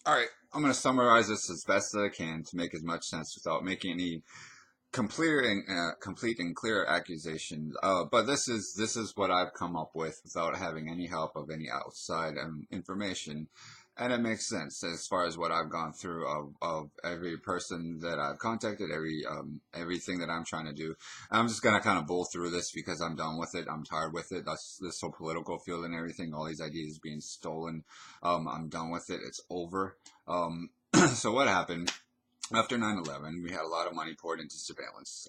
All right, I'm going to summarize this as best as I can to make as much sense without making any complete and clear accusations. But this is what I've come up with without having any help of any outside information, and it makes sense as far as what I've gone through of every person that I've contacted, everything that I'm trying to do. I'm just gonna kind of bull through this because I'm done with it. I'm tired with it. That's this whole political field and everything. All these ideas being stolen. I'm done with it. It's over. So what happened? After 9/11, we had a lot of money poured into surveillance.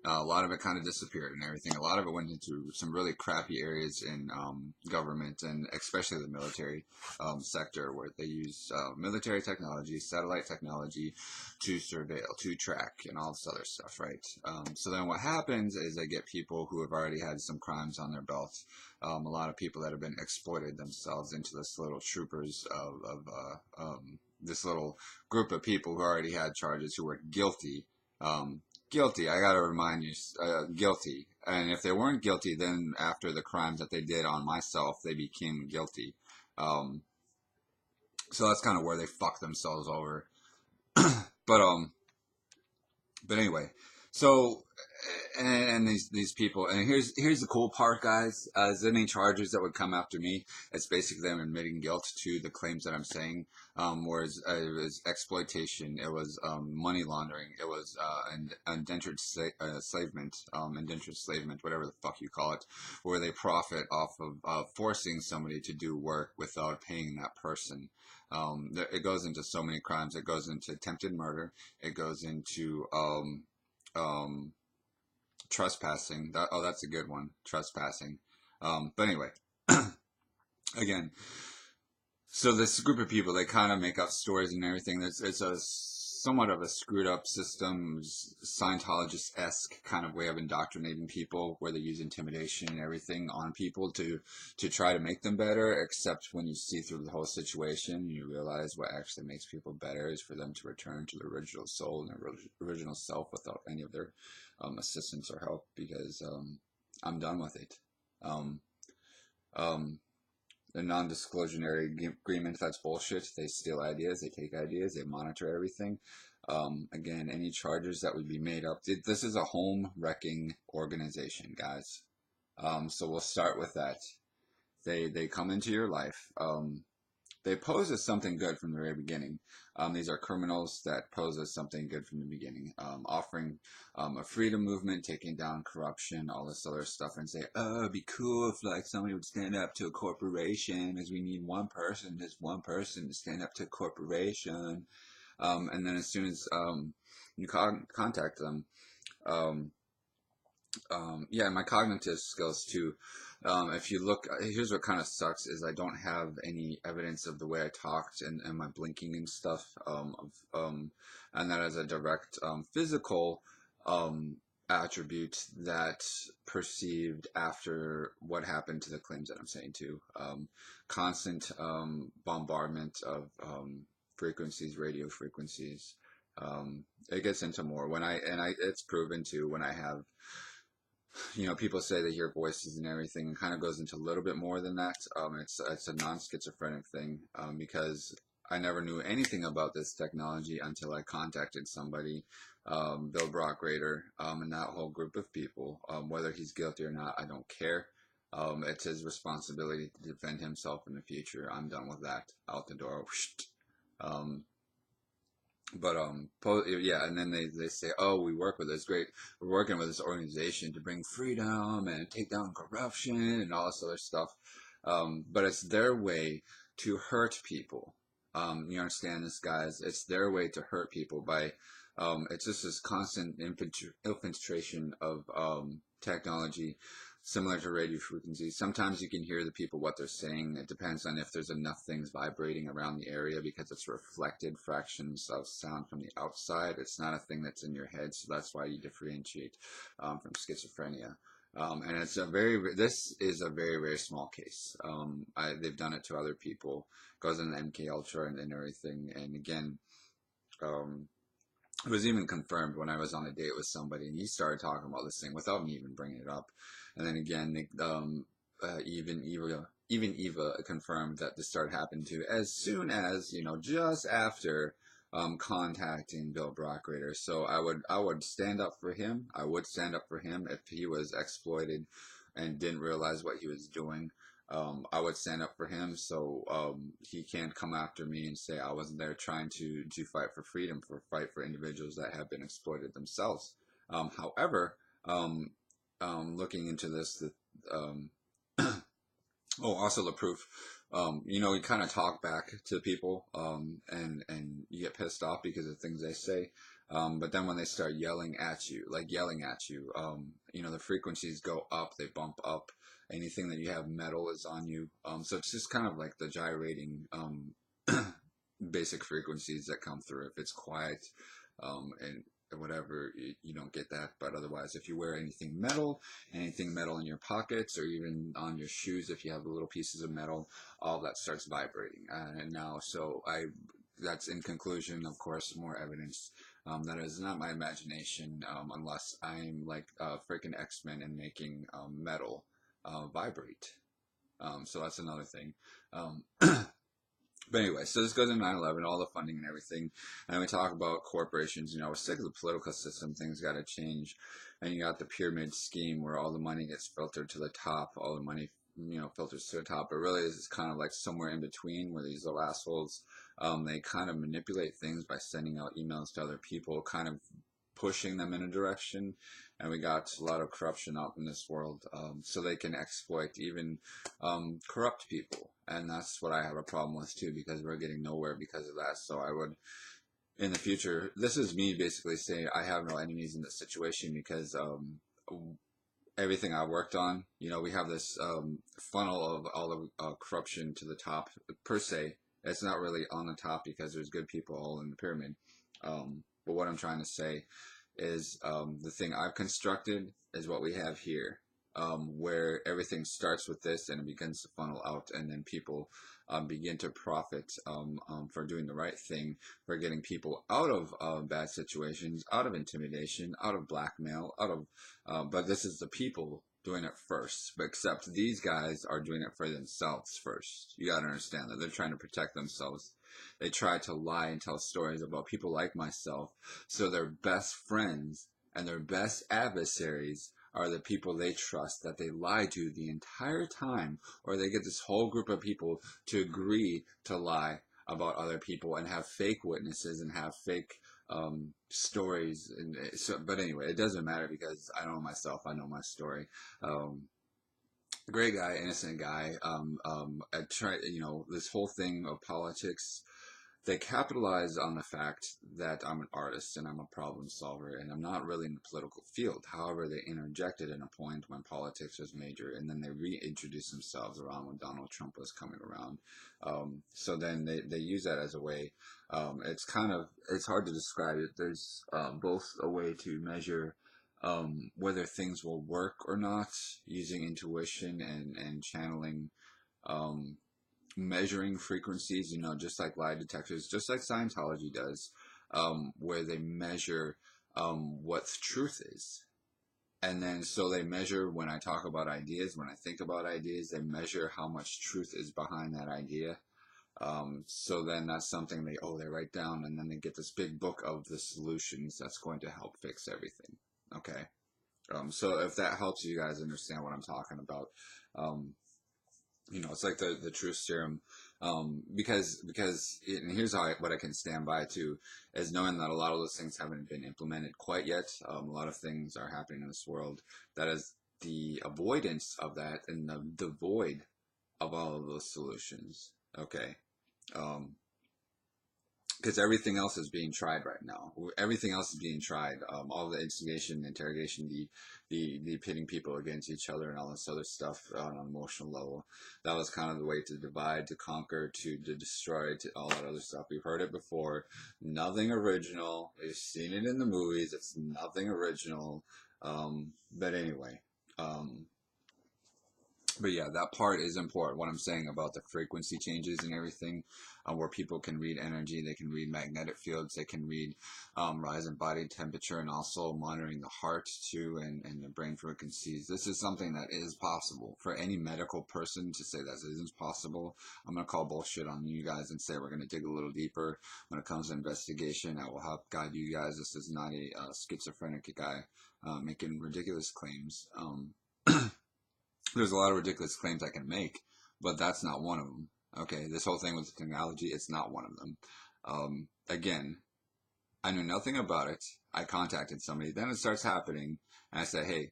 A lot of it kind of disappeared and everything. A lot of it went into some really crappy areas in government and especially the military sector where they use military technology, satellite technology to surveil, to track, and all this other stuff, right? So then what happens is they get people who have already had some crimes on their belt. A lot of people that have been exploited themselves into this little troopers of this little group of people who already had charges who were guilty. Guilty, I gotta remind you, guilty. And if they weren't guilty, then after the crimes that they did on myself, they became guilty. Um, so that's kind of where they fucked themselves over. But but anyway, so and these people, and here's the cool part, guys. As any charges that would come after me, it's basically them admitting guilt to the claims that I'm saying. Whereas it was exploitation, it was money laundering, it was indentured enslavement, whatever the fuck you call it, where they profit off of forcing somebody to do work without paying that person. It goes into so many crimes. It goes into attempted murder. It goes into um, trespassing. That's a good one. Trespassing. But anyway, again, so this group of people, they kind of make up stories and everything. It's a somewhat of a screwed up system, Scientologist-esque kind of way of indoctrinating people, where they use intimidation and everything on people to try to make them better. Except when you see through the whole situation, you realize what actually makes people better is for them to return to their original soul and their original self without any of their assistance or help. Because I'm done with it. Um, um, the non-disclosure agreement, that's bullshit. They steal ideas, they take ideas, they monitor everything. Again, any charges that would be made up. This is a home wrecking organization, guys. So we'll start with that. They come into your life. They pose as something good from the very beginning. These are criminals that pose as something good from the beginning, offering a freedom movement, taking down corruption, all this other stuff, and say, "Oh, it'd be cool if like somebody would stand up to a corporation, as we need one person, just one person to stand up to a corporation." And then as soon as you contact them, um, yeah, my cognitive skills too. If you look, here's what kind of sucks is I don't have any evidence of the way I talked and my blinking and stuff. And that is a direct physical um, attribute that perceived after what happened to the claims that I'm saying too. Constant bombardment of frequencies, radio frequencies. It gets into more when it's proven to when I have people say they hear voices and everything. It kind of goes into a little bit more than that. It's a non-schizophrenic thing because I never knew anything about this technology until I contacted somebody, Bill Brockrader, and that whole group of people. Whether he's guilty or not, I don't care. It's his responsibility to defend himself in the future. I'm done with that. Out the door. Um, but yeah, and then they say, oh, we work with this great, we're working with this organization to bring freedom and take down corruption and all this other stuff. But it's their way to hurt people. You understand this, guys? It's their way to hurt people by, it's just this constant infiltration of technology similar to radio frequencies. Sometimes you can hear the people what they're saying. It depends on if there's enough things vibrating around the area because it's reflected fractions of sound from the outside. It's not a thing that's in your head, so that's why you differentiate from schizophrenia. And this is a very, very small case. They've done it to other people. It goes in the MK Ultra and everything. And again, um, it was even confirmed when I was on a date with somebody and he started talking about this thing without me even bringing it up. And then again, even even Eva confirmed that this started happening too, as soon as, just after contacting Bill Brockrader. So I would stand up for him. I would stand up for him if he was exploited and didn't realize what he was doing. I would stand up for him, so he can't come after me and say I wasn't there trying to fight for freedom, for fight for individuals that have been exploited themselves. However, um, looking into this, um, oh, also the proof. You kind of talk back to people, and you get pissed off because of things they say. But then when they start yelling at you, the frequencies go up, they bump up. Anything that you have metal is on you. So it's just kind of like the gyrating, basic frequencies that come through. If it's quiet, and whatever, you don't get that. But otherwise, if you wear anything metal in your pockets or even on your shoes, if you have little pieces of metal, all that starts vibrating. And now, that's in conclusion, of course, more evidence. That is not my imagination, unless I'm like freaking X-Men and making metal vibrate. So that's another thing. Um, But anyway, so this goes into 9/11, all the funding and everything. And we talk about corporations. We're sick of the political system. Things got to change. And you got the pyramid scheme where all the money gets filtered to the top. All the money, filters to the top. But really, it's kind of like somewhere in between where these little assholes, they kind of manipulate things by sending out emails to other people, kind of pushing them in a direction. And we got a lot of corruption out in this world, so they can exploit even corrupt people. And that's what I have a problem with too, because we're getting nowhere because of that. So I would, in the future, this is me basically saying I have no enemies in this situation, because everything I worked on, we have this funnel of all the corruption to the top per se. It's not really on the top because there's good people all in the pyramid. But what I'm trying to say is, the thing I've constructed is what we have here, where everything starts with this and it begins to funnel out, and then people begin to profit for doing the right thing, for getting people out of bad situations, out of intimidation, out of blackmail, but this is the people doing it first. But except these guys are doing it for themselves first. You gotta understand that they're trying to protect themselves. They try to lie and tell stories about people like myself, so their best friends and their best adversaries are the people they trust, that they lie to the entire time, or they get this whole group of people to agree to lie about other people and have fake witnesses and have fake stories. And but anyway, it doesn't matter because I know myself. I know my story. Um, Great guy, innocent guy. I try, this whole thing of politics, they capitalize on the fact that I'm an artist and I'm a problem solver and I'm not really in the political field. However, they interjected in a point when politics was major, and then they reintroduced themselves around when Donald Trump was coming around. So then they use that as a way. It's hard to describe it. There's both a way to measure whether things will work or not using intuition and channeling, um, measuring frequencies, just like lie detectors, just like Scientology does, where they measure what truth is. And then so they measure when I talk about ideas, when I think about ideas, they measure how much truth is behind that idea. So then that's something they write down, and then they get this big book of the solutions that's going to help fix everything. Okay. So if that helps you guys understand what I'm talking about, um, it's like the truth serum, because and here's what I can stand by too, is knowing that a lot of those things haven't been implemented quite yet. A lot of things are happening in this world that is the avoidance of that and the void of all of those solutions. Okay. Um, because everything else is being tried right now. Everything else is being tried. All the instigation, interrogation, the pitting people against each other, and all this other stuff on an emotional level. That was kind of the way to divide, to conquer, to destroy, to all that other stuff. We've heard it before. Nothing original. We've seen it in the movies. It's nothing original. But anyway. But yeah, that part is important. What I'm saying about the frequency changes and everything, where people can read energy, they can read magnetic fields, they can read rise in body temperature, and also monitoring the heart too, and the brain frequencies. This is something that is possible for any medical person to say that isn't possible. I'm gonna call bullshit on you guys and say we're gonna dig a little deeper when it comes to investigation. I will help guide you guys. This is not a schizophrenic guy making ridiculous claims. There's a lot of ridiculous claims I can make, but that's not one of them. Okay, this whole thing with the technology, it's not one of them. Again, I knew nothing about it. I contacted somebody, then it starts happening, and I said, hey,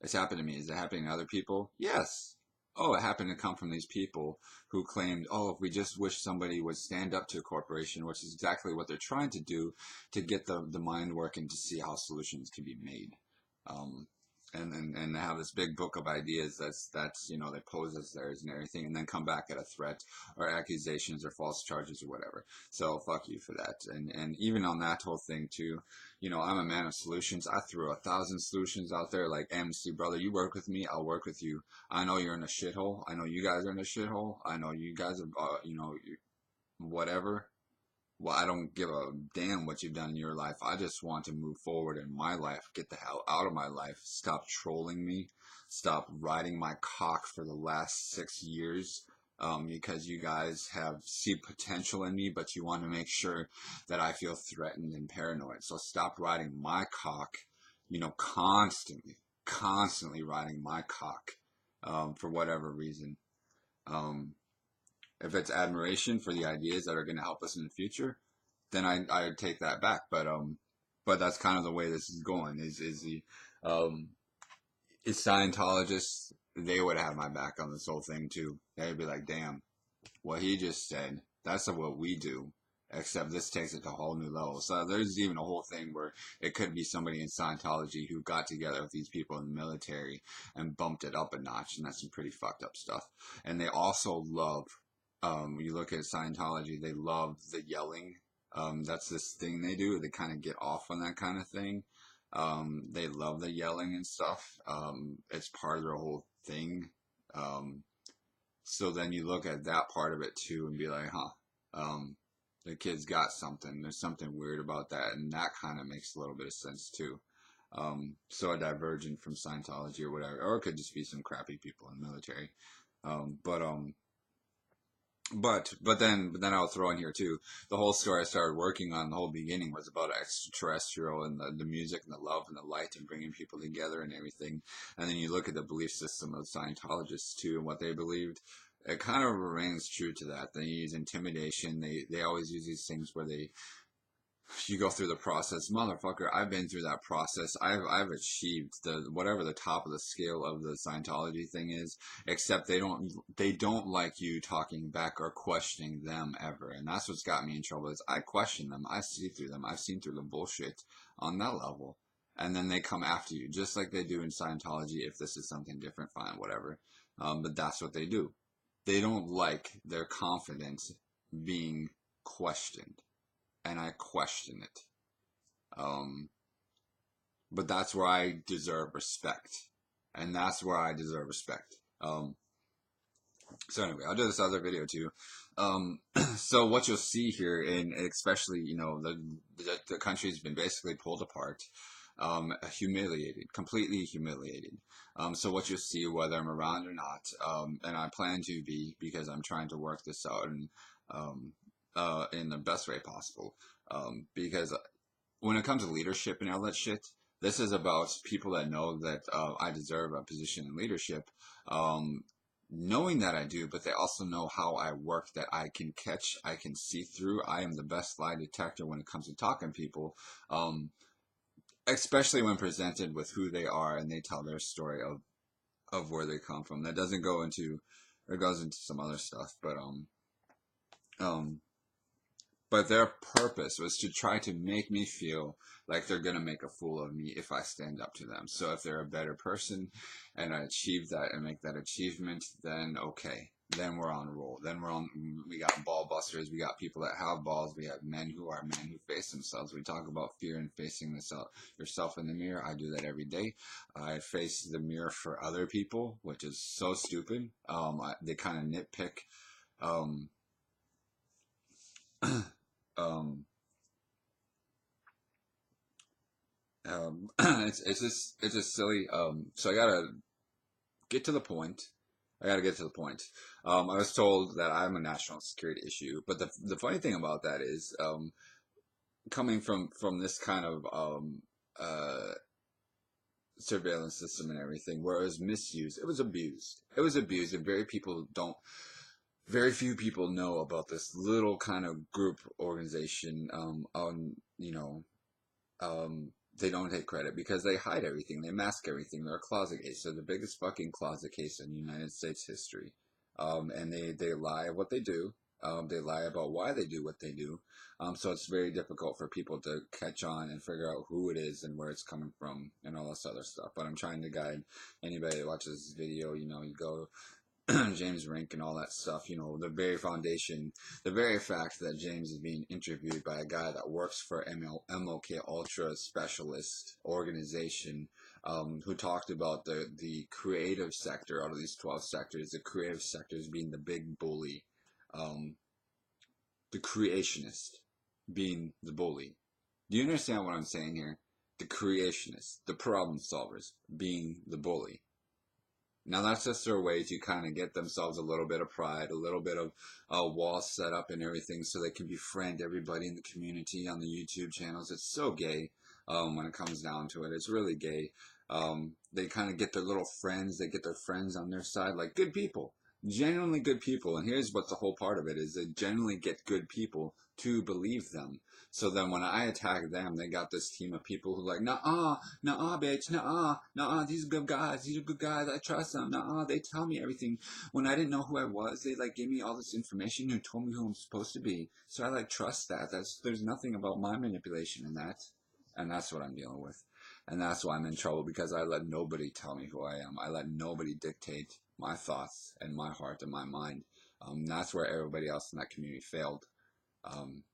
it's happened to me. Is it happening to other people? Yes. Oh, it happened to come from these people who claimed, oh, if we just wish somebody would stand up to a corporation, which is exactly what they're trying to do to get the mind working to see how solutions can be made. Um, and have this big book of ideas that's they pose as theirs and everything, and then come back at a threat or accusations or false charges or whatever. So fuck you for that. And even on that whole thing too, I'm a man of solutions. I threw 1,000 solutions out there like MC brother, you work with me, I'll work with you. I know you're in a shithole. I know you guys are in a shithole. I know you guys are whatever. Well, I don't give a damn what you've done in your life. I just want to move forward in my life, get the hell out of my life, stop trolling me, stop riding my cock for the last 6 years, because you guys have see potential in me, but you want to make sure that I feel threatened and paranoid. So stop riding my cock, constantly riding my cock, for whatever reason. Um, if it's admiration for the ideas that are going to help us in the future, then I take that back. But that's kind of the way this is going. Is the um is Scientologists, they would have my back on this whole thing too. They'd be like, damn, what he just said, that's what we do. Except this takes it to a whole new level. So there's even a whole thing where it could be somebody in Scientology who got together with these people in the military and bumped it up a notch, and that's some pretty fucked up stuff. And they also love, you look at Scientology, they love the yelling. That's this thing they do. They kind of get off on that kind of thing. They love the yelling and stuff. It's part of their whole thing. Um, so then you look at that part of it too and be like, huh, the kid's got something. There's something weird about that. And that kind of makes a little bit of sense too. So a divergent from Scientology or whatever, or it could just be some crappy people in the military. Um, but, um, but then I'll throw in here too. The whole story I started working on, the whole beginning was about extraterrestrial and the music and the love and the light and bringing people together and everything. And then you look at the belief system of Scientologists too and what they believed. It kind of remains true to that. They use intimidation. They always use these things where you go through the process, motherfucker. I've been through that process. I've achieved the whatever the top of the scale of the Scientology thing is. Except they don't like you talking back or questioning them ever, and that's what's got me in trouble. Is I question them, I see through them, I've seen through the bullshit on that level, and then they come after you just like they do in Scientology. If this is something different, fine, whatever. But that's what they do. They don't like their confidence being questioned, and I question it. Um, but that's where I deserve respect, and that's where I deserve respect. So anyway, I'll do this other video too. So what you'll see here, and especially the country's been basically pulled apart, humiliated, completely humiliated. So what you'll see, whether I'm around or not, and I plan to be because I'm trying to work this out and in the best way possible. Because when it comes to leadership and all that shit, this is about people that know that I deserve a position in leadership. Knowing that I do, but they also know how I work, that I can catch, I can see through. I am the best lie detector when it comes to talking to people, especially when presented with who they are and they tell their story of where they come from. That doesn't go into, it goes into some other stuff, um, but their purpose was to try to make me feel like they're going to make a fool of me if I stand up to them. So if they're a better person and I achieve that and make that achievement, then okay. then we're on a roll. Then we got ball busters. We got people that have balls. We have men who face themselves. We talk about fear and facing yourself in the mirror. I do that every day. I face the mirror for other people, which is so stupid. They kind of nitpick. Um, um, it's just silly. So I gotta get to the point. I gotta get to the point. I was told that I'm a national security issue, but the funny thing about that is, coming from this kind of uh, surveillance system and everything, where it was misused, it was abused. It was abused, and very few people know about this little kind of group organization. They don't take credit because they hide everything. They mask everything. They're a closet case. They're the biggest fucking closet case in United States history. And they lie what they do. They lie about why they do what they do. So it's very difficult for people to catch on and figure out who it is and where it's coming from and all this other stuff. But I'm trying to guide anybody that watches this video. You go James Rink and all that stuff, the very foundation, the very fact that James is being interviewed by a guy that works for MLK Ultra Specialist organization, who talked about the creative sector out of these 12 sectors, the creative sectors being the big bully, the creationist being the bully. Do you understand what I'm saying here? The creationists, the problem solvers being the bully. Now that's just their way to kind of get themselves a little bit of pride, a little bit of a wall set up and everything so they can befriend everybody in the community on the YouTube channels. It's so gay when it comes down to it. It's really gay. They kind of get their little friends. They get their friends on their side, like good people, genuinely good people. And here's what the whole part of it is: they genuinely get good people to believe them. So then when I attack them, they got this team of people who like, nah, bitch, nah, these are good guys, I trust them, nah, they tell me everything. When I didn't know who I was, they like gave me all this information and told me who I'm supposed to be. So I like trust that. There's nothing about my manipulation in that. And that's what I'm dealing with. And that's why I'm in trouble, because I let nobody tell me who I am. I let nobody dictate my thoughts and my heart and my mind. That's where everybody else in that community failed. Um,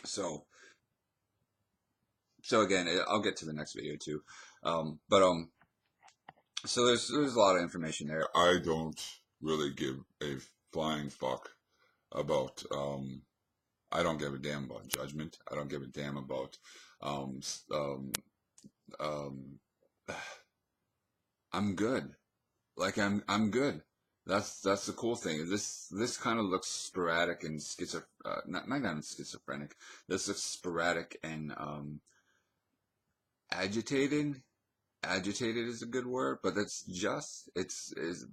so again, I'll get to the next video too. So there's a lot of information there. I don't really give a flying fuck about. I don't give a damn about judgment. I don't give a damn about. I'm good. Like I'm good. That's the cool thing. This kind of looks sporadic and not schizophrenic. This looks sporadic and agitated. Agitated is a good word, but it's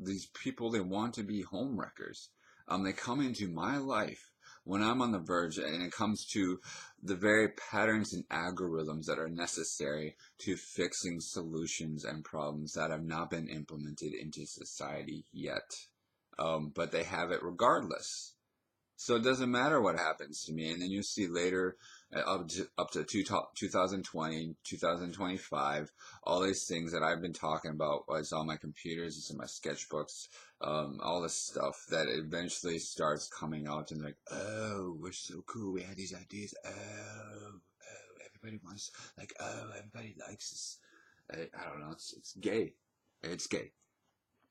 these people, they want to be home wreckers. They come into my life when I'm on the verge, and it comes to the very patterns and algorithms that are necessary to fixing solutions and problems that have not been implemented into society yet. But they have it regardless. So it doesn't matter what happens to me. And then you see later, up to 2020, 2025, all these things that I've been talking about, it's on my computers, it's in my sketchbooks, all this stuff that eventually starts coming out, and like, oh, we're so cool, we had these ideas, everybody wants, like, everybody likes this. I don't know, it's gay. It's gay.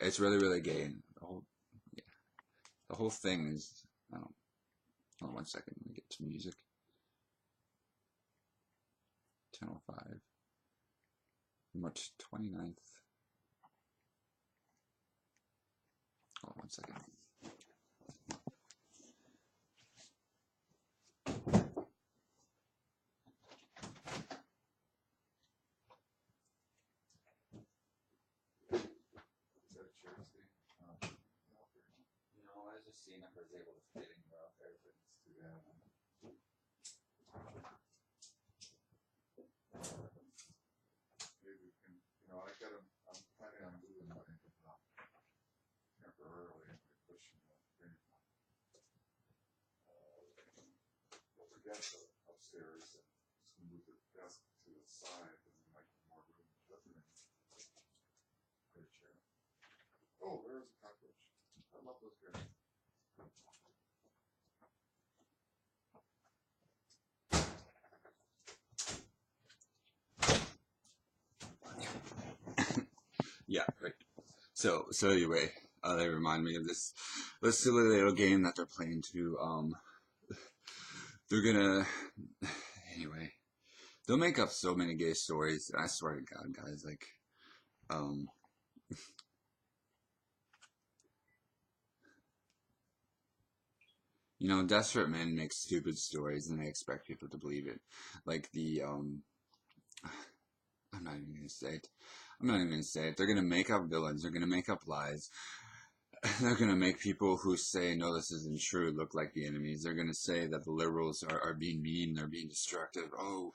It's really, really gay. And the whole thing is, hold on 1 second, let me get to music. 10:05, March 29th. Hold on 1 second. I was just seeing if I was able to fit anywhere out there, but it's too bad. Maybe we can, I'm planning on moving my temporarily and pushing the thing. Don't forget upstairs, and just move the desk to the side, and there might be more room in the living room. Great chair. Oh, there's a cockroach. I love those girls. Yeah, right. So anyway, they remind me of this silly little game that they're playing too. They're gonna anyway. They'll make up so many gay stories. I swear to God, guys, like, um, you know, desperate men make stupid stories and they expect people to believe it. Like I'm not even gonna say it. I'm not even gonna say it. They're gonna make up villains. They're gonna make up lies. They're going to make people who say, no, this isn't true, look like the enemies. They're going to say that the liberals are being mean, they're being destructive. Oh,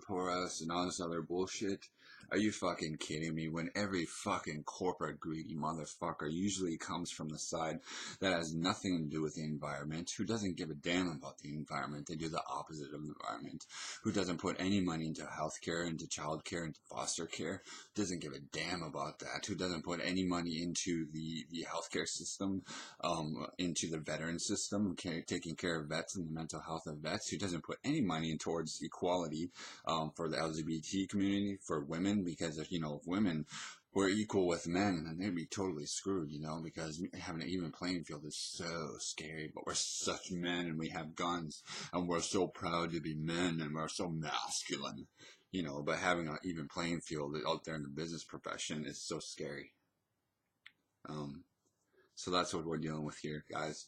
poor us, and all this other bullshit. Are you fucking kidding me? When every fucking corporate greedy motherfucker usually comes from the side that has nothing to do with the environment, who doesn't give a damn about the environment, they do the opposite of the environment, who doesn't put any money into healthcare, into childcare, into foster care, doesn't give a damn about that, who doesn't put any money into the healthcare system, into the veteran system, okay, taking care of vets and the mental health of vets, who doesn't put any money in towards equality for the LGBT community, for women, because if women were equal with men, then they'd be totally screwed, because having an even playing field is so scary, but we're such men and we have guns and we're so proud to be men and we're so masculine. But having an even playing field out there in the business profession is so scary. So that's what we're dealing with here, guys.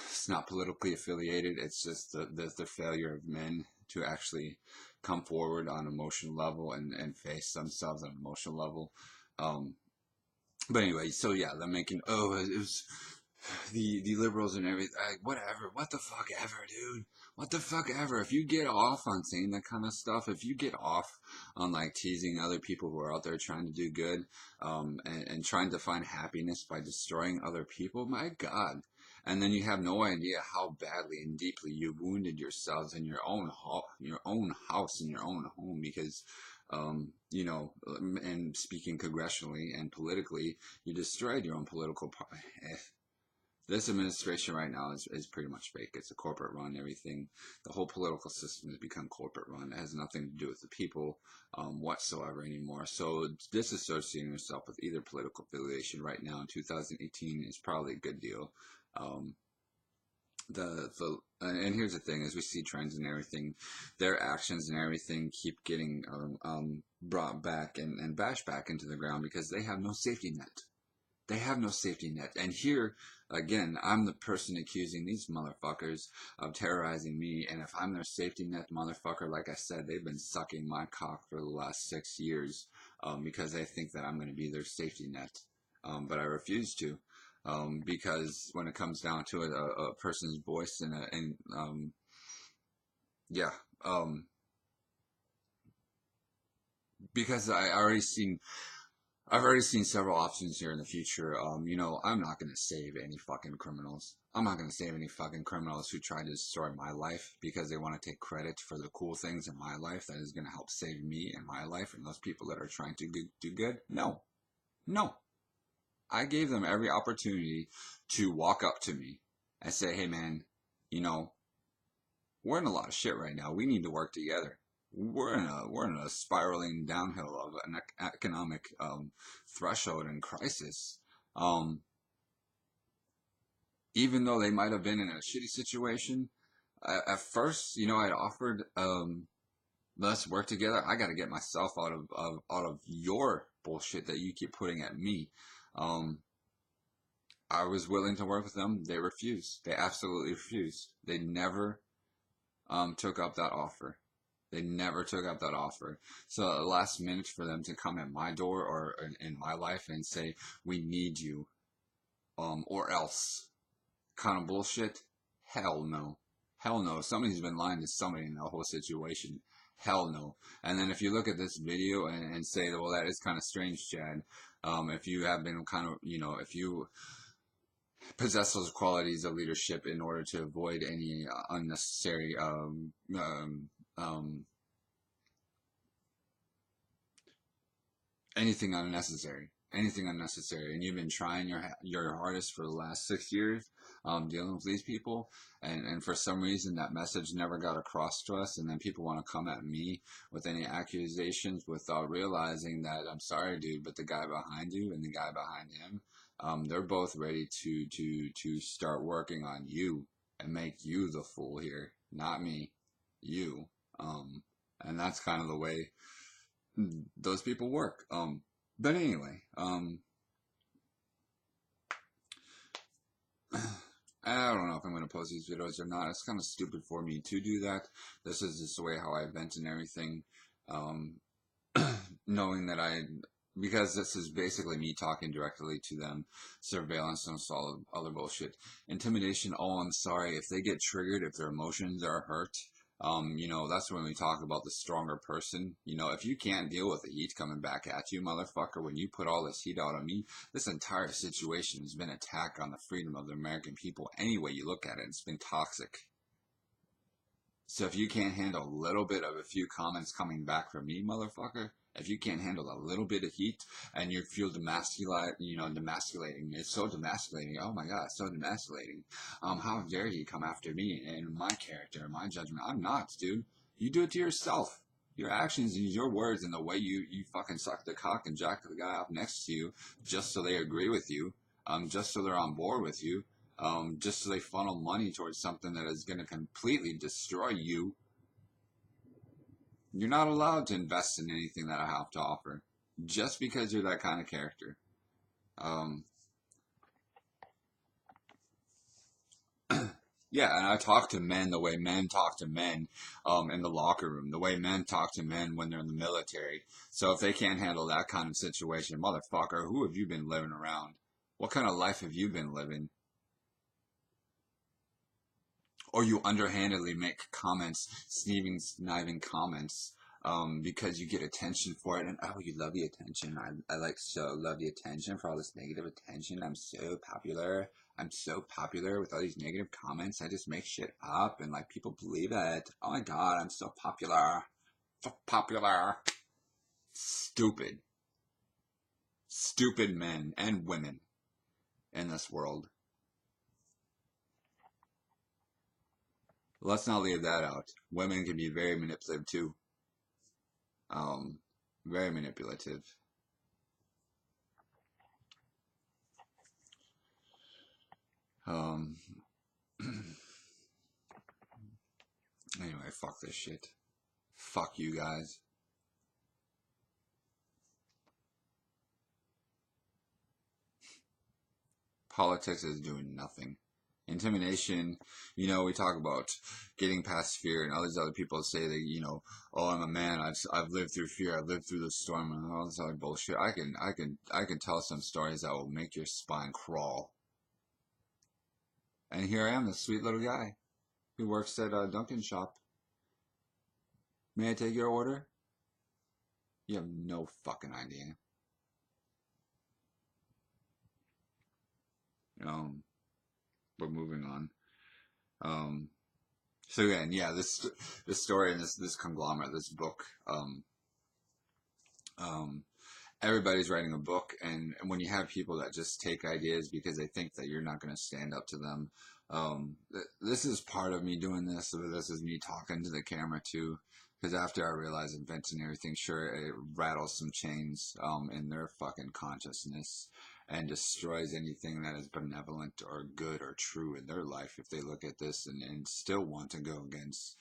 It's not politically affiliated. It's just the failure of men to actually come forward on an emotional level and face themselves on an emotional level. But anyway, so yeah, they're making, it was the liberals and everything, whatever, what the fuck ever, dude. What the fuck ever. If you get off on saying that kind of stuff, if you get off on like teasing other people who are out there trying to do good, and trying to find happiness by destroying other people, my God. And then you have no idea how badly and deeply you wounded yourselves in your own house, in your own home, because and speaking congressionally and politically, you destroyed your own political party. This administration right now is pretty much fake. It's a corporate run. Everything, the whole political system has become corporate run. It has nothing to do with the people whatsoever anymore. So disassociating yourself with either political affiliation right now in 2018 is probably a good deal. Um, and here's the thing: as we see trends and everything, their actions and everything keep getting brought back and bashed back into the ground because they have no safety net. They have no safety net. And here, again, I'm the person accusing these motherfuckers of terrorizing me. And if I'm their safety net motherfucker, like I said, they've been sucking my cock for the last 6 years because they think that I'm going to be their safety net. But I refuse to. Because when it comes down to it, a person's voice yeah, because I've already seen several options here in the future. I'm not going to save any fucking criminals. I'm not going to save any fucking criminals who try to destroy my life because they want to take credit for the cool things in my life that is going to help save me and my life and those people that are trying to do good. No. No. I gave them every opportunity to walk up to me and say, hey man, you know, we're in a lot of shit right now. We need to work together. We're in a spiraling downhill of an economic threshold and crisis. Um, Even though they might have been in a shitty situation, at first, I'd offered, let's work together. I got to get myself out of your bullshit that you keep putting at me. Um, I was willing to work with them. They refused. They absolutely refused. They never took up that offer. They never took up that offer. So the last minute for them to come at my door or in my life and say, we need you, or else kind of bullshit. Hell no. Hell no. Somebody's been lying to somebody in the whole situation. Hell no. And then if you look at this video and say, well, that is kind of strange, Chad. If you have been kind of, if you possess those qualities of leadership in order to avoid any unnecessary anything unnecessary. anything unnecessary, and you've been trying your hardest for the last 6 years, dealing with these people, and for some reason that message never got across to us, and then people want to come at me with any accusations without realizing that, I'm sorry, dude, but the guy behind you and the guy behind him, they're both ready to start working on you and make you the fool here, not me, you. And that's kind of the way those people work. But anyway, I don't know if I'm going to post these videos or not. It's kind of stupid for me to do that. This is just the way how I vent and everything. Um, knowing that because this is basically me talking directly to them, surveillance and all other bullshit. Intimidation, oh, I'm sorry, if they get triggered, if their emotions are hurt, that's when we talk about the stronger person. If you can't deal with the heat coming back at you, motherfucker, when you put all this heat out on me, this entire situation has been an attack on the freedom of the American people. Any way you look at it, it's been toxic. So if you can't handle a little bit of a few comments coming back from me, motherfucker, if you can't handle a little bit of heat and you feel demasculating, it's so demasculating. Oh my God, it's so demasculating. How dare you come after me and my character, my judgment? I'm not, dude. You do it to yourself. Your actions and your words and the way you fucking suck the cock and jack the guy up next to you just so they agree with you, just so they're on board with you, just so they funnel money towards something that is going to completely destroy you. You're not allowed to invest in anything that I have to offer just because you're that kind of character. Yeah, and I talk to men the way men talk to men in the locker room, the way men talk to men when they're in the military. So if they can't handle that kind of situation, motherfucker, who have you been living around? What kind of life have you been living? Or you underhandedly make comments, sniving comments, because you get attention for it, and oh, you love the attention. I like so love the attention for all this negative attention. I'm so popular. I'm so popular with all these negative comments. I just make shit up, and like people believe it. Oh my God, I'm so popular. So popular. Stupid. Stupid men and women in this world. Let's not leave that out. Women can be very manipulative too. Um, Very manipulative. Um, anyway, fuck this shit. Fuck you guys. Politics is doing nothing. Intimidation, we talk about getting past fear, and all these other people say that, oh, I'm a man, I've lived through fear, I've lived through the storm, and all this other bullshit. I can tell some stories that will make your spine crawl. And here I am, this sweet little guy who works at a Dunkin' shop. May I take your order? You have no fucking idea. But moving on. So again, yeah, this story and this conglomerate, this book, everybody's writing a book, and when you have people that just take ideas because they think that you're not going to stand up to them, this is part of me doing this. So this is me talking to the camera too, because after I realize inventing everything, sure, it rattles some chains in their fucking consciousness and destroys anything that is benevolent or good or true in their life if they look at this and still want to go against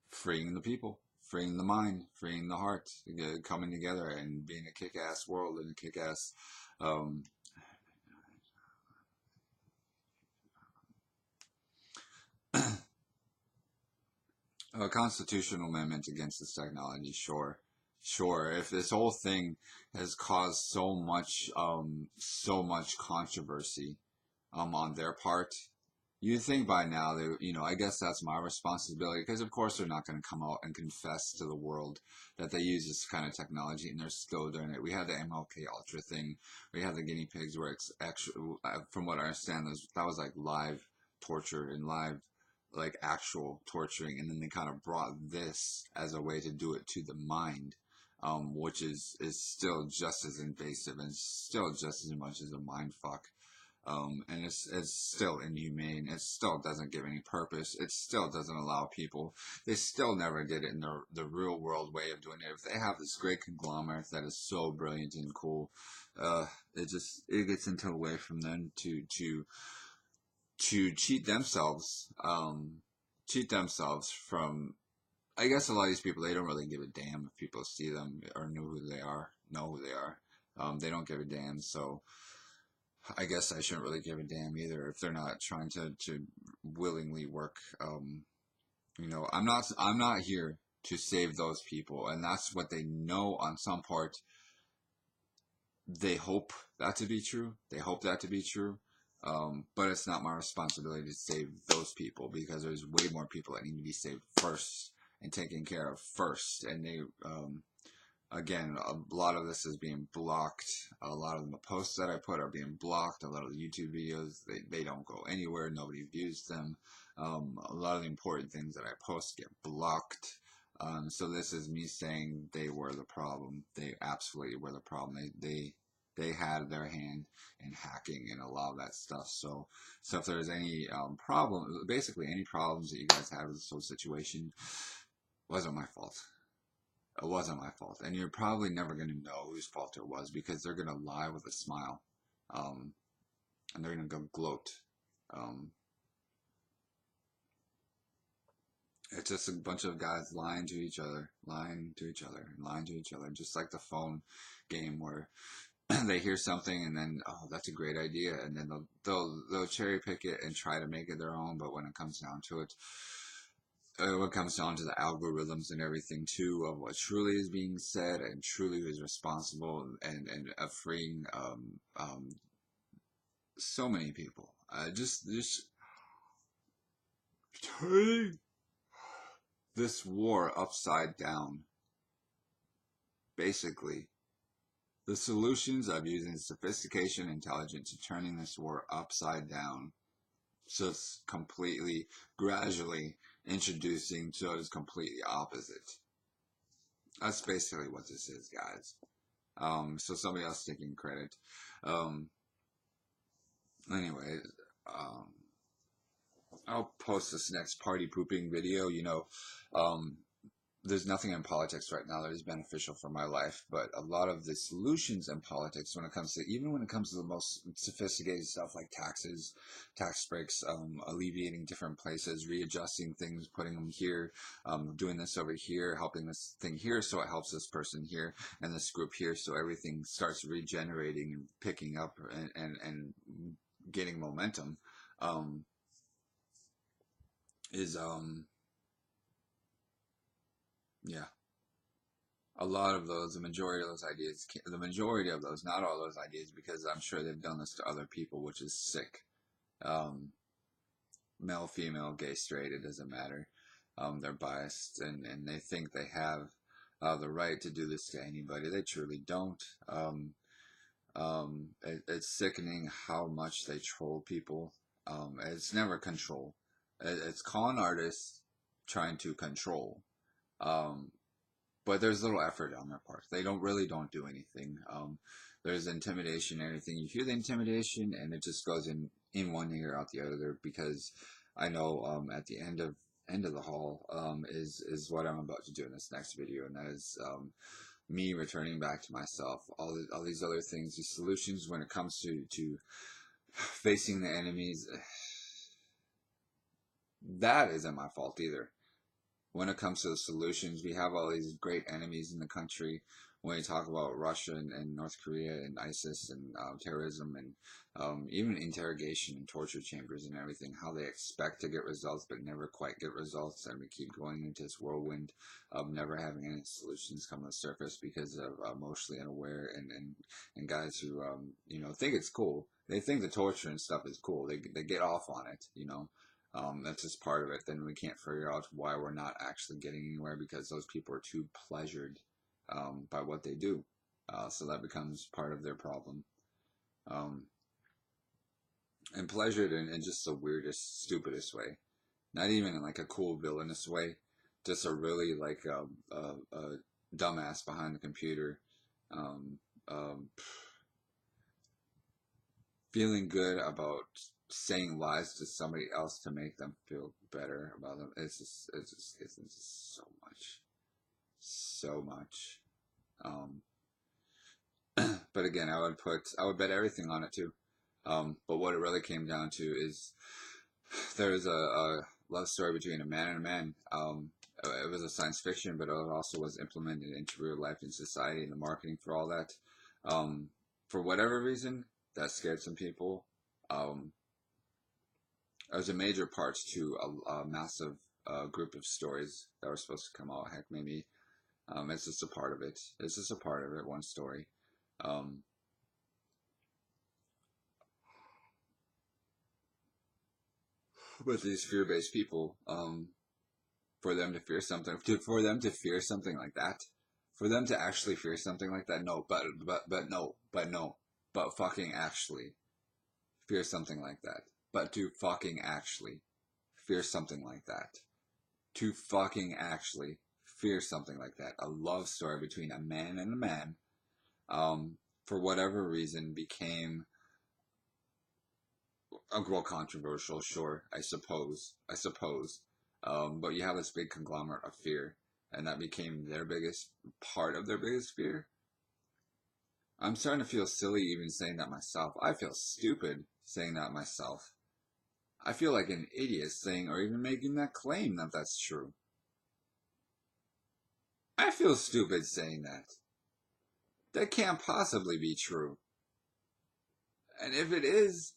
freeing the people, freeing the mind, freeing the heart, coming together and being a kick-ass world and a kick-ass a constitutional amendment against this technology, sure. Sure, if this whole thing has caused so much controversy, on their part, you think by now I guess that's my responsibility, because of course they're not going to come out and confess to the world that they use this kind of technology and they're still doing it. We had the MLK Ultra thing, we had the guinea pigs where it's actually, from what I understand, that was like live torture and live like actual torturing, and then they kind of brought this as a way to do it to the mind. which is still just as invasive and still just as much as a mind fuck. And it's still inhumane. It still doesn't give any purpose. It still doesn't allow people. They still never did it in the real world way of doing it. If they have this great conglomerate that is so brilliant and cool, uh, it gets into a way from them to cheat themselves from. I guess a lot of these people, they don't really give a damn if people see them or know who they are. They don't give a damn. So I guess I shouldn't really give a damn either if they're not trying to willingly work. I'm not here to save those people, and that's what they know on some part. They hope that to be true. They hope that to be true. But it's not my responsibility to save those people because there's way more people that need to be saved first and taken care of first. And again, a lot of this is being blocked. A lot of the posts that I put are being blocked. A lot of the YouTube videos, they don't go anywhere. Nobody views them. A lot of the important things that I post get blocked. So this is me saying they were the problem. They absolutely were the problem. They had their hand in hacking and a lot of that stuff. So if there's any basically any problems that you guys have with this whole situation, wasn't my fault. It wasn't my fault. And you're probably never going to know whose fault it was because they're going to lie with a smile. And they're going to go gloat. Um, it's just a bunch of guys lying to each other, lying to each other, lying to each other. Just like the phone game where they hear something and then, oh, that's a great idea. And then they'll cherry pick it and try to make it their own. But when it comes down to it, what comes down to the algorithms and everything too of what truly is being said and truly who is responsible and freeing so many people. Just turning this war upside down. Basically, the solutions of using sophistication and intelligence to turning this war upside down, just completely, gradually introducing to what is completely opposite. That's basically what this is, guys. So somebody else taking credit. Anyway, I'll post this next party pooping video. There's nothing in politics right now that is beneficial for my life, but a lot of the solutions in politics even when it comes to the most sophisticated stuff like taxes, tax breaks, alleviating different places, readjusting things, putting them here, doing this over here, helping this thing here so it helps this person here and this group here so everything starts regenerating and picking up and getting momentum, is yeah. A lot of those, the majority of those, not all those ideas, because I'm sure they've done this to other people, which is sick. Um, Male, female, gay, straight, it doesn't matter. They're biased and they think they have the right to do this to anybody. They truly don't. It's sickening how much they troll people. It's never control. It's con artists trying to control. Um, but there's little effort on their part. They don't do anything. There's intimidation and everything. You hear the intimidation, and it just goes in one ear out the other. Because I know at the end of the hall is what I'm about to do in this next video, and that is me returning back to myself. All these other things, these solutions when it comes to facing the enemies. That isn't my fault either. When it comes to the solutions, we have all these great enemies in the country. When you talk about Russia and North Korea and ISIS and terrorism and even interrogation and torture chambers and everything, how they expect to get results but never quite get results, and we keep going into this whirlwind of never having any solutions come to the surface because of emotionally unaware and guys who think it's cool. They think the torture and stuff is cool. They get off on it. That's just part of it. Then we can't figure out why we're not actually getting anywhere because those people are too pleasured by what they do. So that becomes part of their problem. And pleasured in just the weirdest, stupidest way. Not even in like a cool villainous way. Just a really like dumbass behind the computer, um, um, feeling good about saying lies to somebody else to make them feel better about them. It's just so much, so much. Um, but again, I would bet everything on it too. But what it really came down to is there's a love story between a man and a man. It was a science fiction, but it also was implemented into real life in society and the marketing for all that. Um, for whatever reason, that scared some people. Um, it was a major part to a massive group of stories that were supposed to come out. Heck, maybe it's just a part of it. It's just a part of it. One story. Um, with these fear-based people, for them to fear something, for them to fear something like that, for them to actually fear something like that. No, but fucking actually fear something like that. But to fucking actually fear something like that. To fucking actually fear something like that. A love story between a man and a man, for whatever reason, became well controversial. Sure, I suppose. But you have this big conglomerate of fear, and that became their biggest part of their biggest fear. I'm starting to feel silly even saying that myself. I feel stupid saying that myself. I feel like an idiot saying or even making that claim that that's true. I feel stupid saying that. That can't possibly be true. And if it is,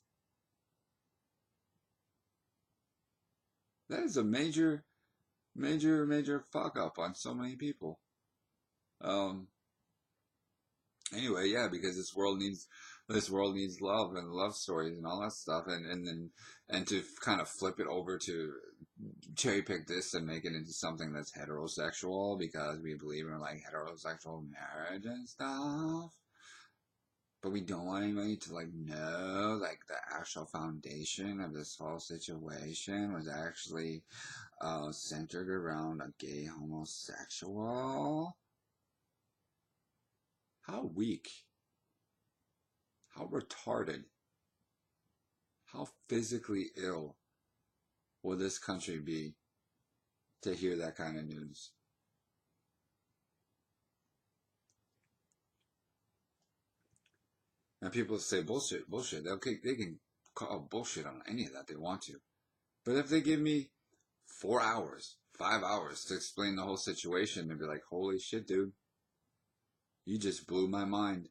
that is a major, major fuck up on so many people. Um, Anyway, yeah, because this world needs love and love stories and all that stuff, and to kind of flip it over to cherry pick this and make it into something that's heterosexual because we believe in like heterosexual marriage and stuff. But we don't want anybody to like know like the actual foundation of this whole situation was actually centered around a gay homosexual. How weak. How retarded. How physically ill will this country be to hear that kind of news? And people say bullshit, bullshit. Okay, they can call bullshit on any of that they want to. But if they give me 4 hours, 5 hours to explain the whole situation and be like, holy shit, dude, you just blew my mind.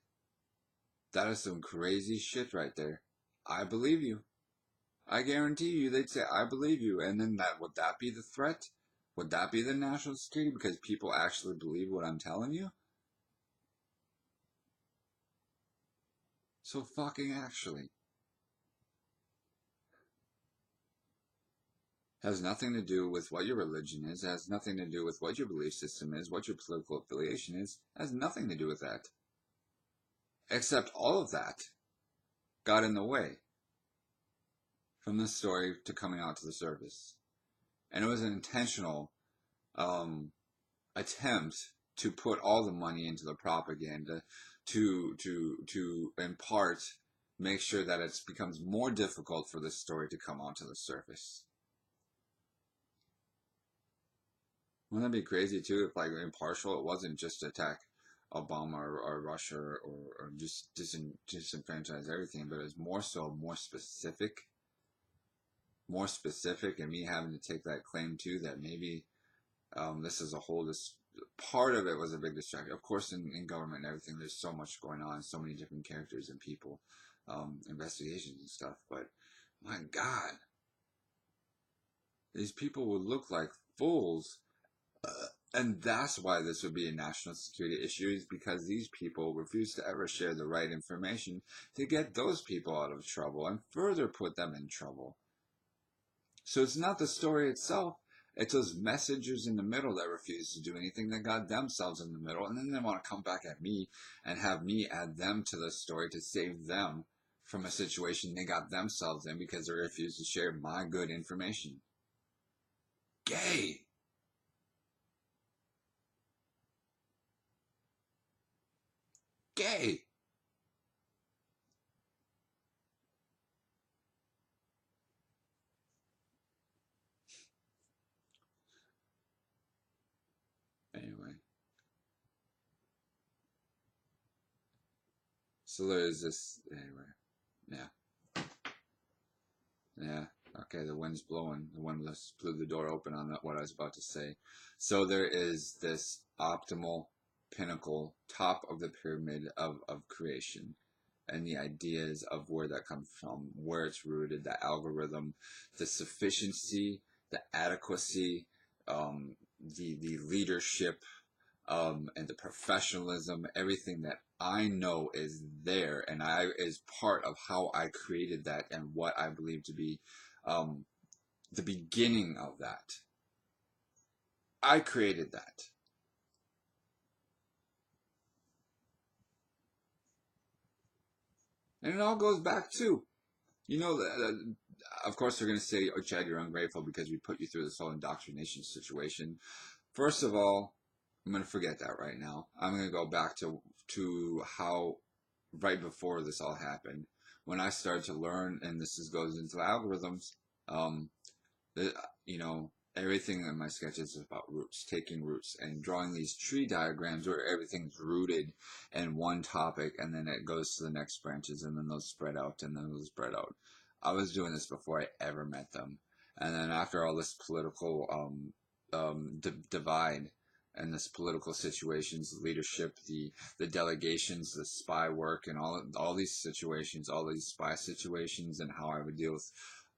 That is some crazy shit right there. I believe you. I guarantee you they'd say, I believe you. And then would that be the threat? Would that be the national security? Because people actually believe what I'm telling you? So fucking actually. Has nothing to do with what your religion is, has nothing to do with what your belief system is, what your political affiliation is, has nothing to do with that. Except all of that got in the way from the story to coming out to the surface. And it was an intentional attempt to put all the money into the propaganda to in part make sure that it becomes more difficult for this story to come onto the surface. Wouldn't that be crazy too if like impartial it wasn't just to attack Obama or Russia or just disenfranchise everything, but it was more specific, and me having to take that claim too that maybe this is a whole this part of it was a big distraction. Of course, in government and everything, there's so much going on, so many different characters and people, investigations and stuff. But my God, these people would look like fools. And that's why this would be a national security issue, is because these people refuse to ever share the right information to get those people out of trouble and further put them in trouble. So it's not the story itself, it's those messengers in the middle that refuse to do anything that got themselves in the middle, and then they want to come back at me and have me add them to the story to save them from a situation they got themselves in because they refused to share my good information. Gay! gay. Anyway, so there is this. Anyway, yeah, yeah. Okay, the wind's blowing. The wind just blew the door open on what I was about to say. So there is this optimal pinnacle, top of the pyramid of creation, and the ideas of where that comes from, where it's rooted, the algorithm, the sufficiency, the adequacy, the leadership, and the professionalism, everything that I know is there, and I is part of how I created that and what I believe to be um, the beginning of that. I created that. And it all goes back to, of course, they're going to say, oh, Chad, you're ungrateful because we put you through this whole indoctrination situation. First of all, I'm going to forget that right now. I'm going to go back to how right before this all happened, when I started to learn, and goes into algorithms, um, the, everything in my sketches is about roots, taking roots, and drawing these tree diagrams where everything's rooted in one topic, and then it goes to the next branches, and then those spread out, and then those spread out. I was doing this before I ever met them, and then after all this political divide and this political situations, the leadership, the delegations, the spy work, and all these situations, all these spy situations, and how I would deal with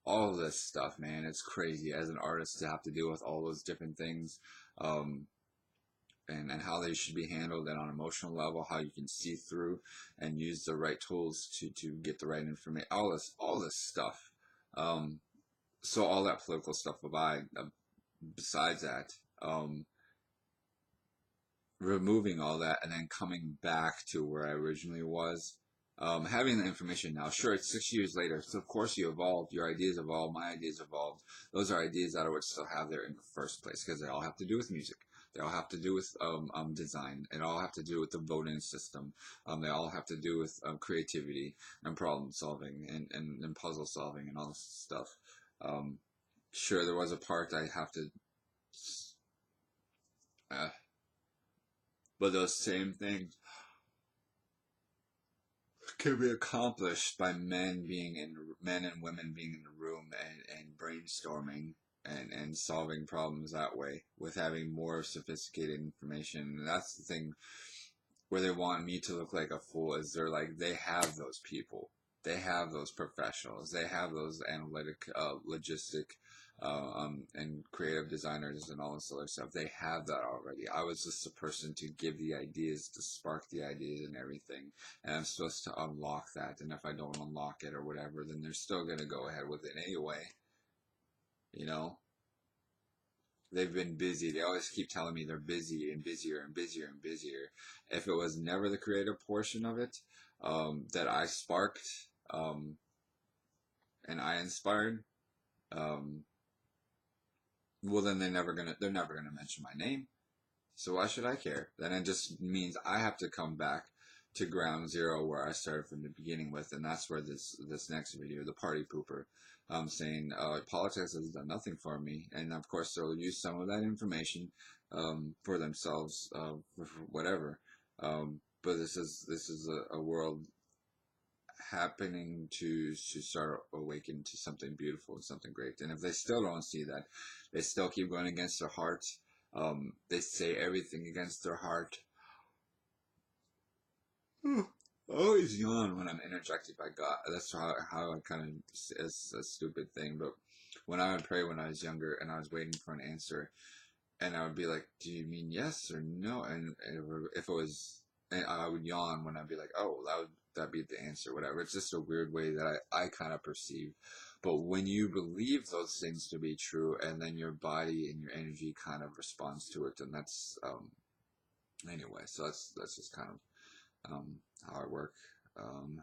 all of this stuff, man. It's crazy as an artist to have to deal with all those different things, um, and how they should be handled, and on an emotional level, how you can see through and use the right tools to get the right information. All this stuff. Um, so all that political stuff besides that, removing all that and then coming back to where I originally was. Having the information now, sure, it's 6 years later, so of course you evolved, your ideas evolved, my ideas evolved. Those are ideas that I would still have there in the first place, because they all have to do with music. They all have to do with design. It all have to do with the voting system. They all have to do with creativity and problem solving and puzzle solving and all this stuff. Um, sure, there was a part I have to uh, but those same things can be accomplished by men and women being in the room and brainstorming and solving problems that way with having more sophisticated information. And that's the thing where they want me to look like a fool, is they have those people. They have those professionals. They have those analytic, logistic, and creative designers and all this other stuff. They have that already. I was just the person to give the ideas, to spark the ideas and everything. And I'm supposed to unlock that. And if I don't unlock it or whatever, then they're still going to go ahead with it anyway. You know? They've been busy. They always keep telling me they're busy and busier and busier and busier. If it was never the creative portion of it, that I sparked, and I inspired, um, well then they're never gonna mention my name. So why should I care? Then it just means I have to come back to ground zero where I started from the beginning with, and that's where this next video, the party pooper, saying politics has done nothing for me, and of course they'll use some of that information for themselves, for whatever. But this is a world happening to start awakening to something beautiful and something great. And if they still don't see that, they still keep going against their heart. They say everything against their heart. I always yawn when I'm interjected by God. That's how I kind of, it's a stupid thing, but when I would pray when I was younger and I was waiting for an answer, and I would be like, do you mean yes or no? And if it was, and I would yawn when I'd be like, oh, that be the answer, whatever. It's just a weird way that I kind of perceive. But when you believe those things to be true, and then your body and your energy kind of responds to it, and that's, anyway, so that's just kind of, how I work. Um,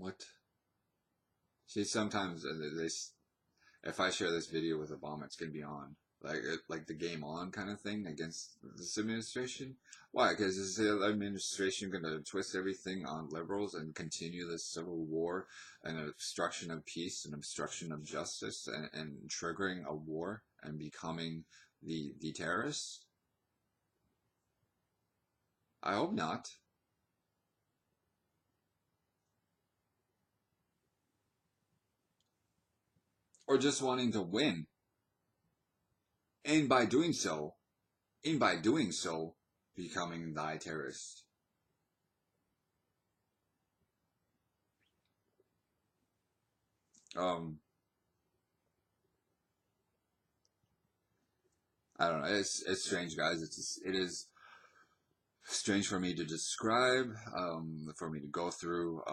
What? See, sometimes if I share this video with Obama, it's gonna be on like the game on kind of thing against this administration. Why? Because is the administration gonna twist everything on liberals and continue this civil war and obstruction of peace and obstruction of justice and triggering a war and becoming the terrorists? I hope not. Or just wanting to win, and by doing so, becoming the terrorist. Um, I don't know. It's strange, guys. It is strange for me to describe, for me to go through.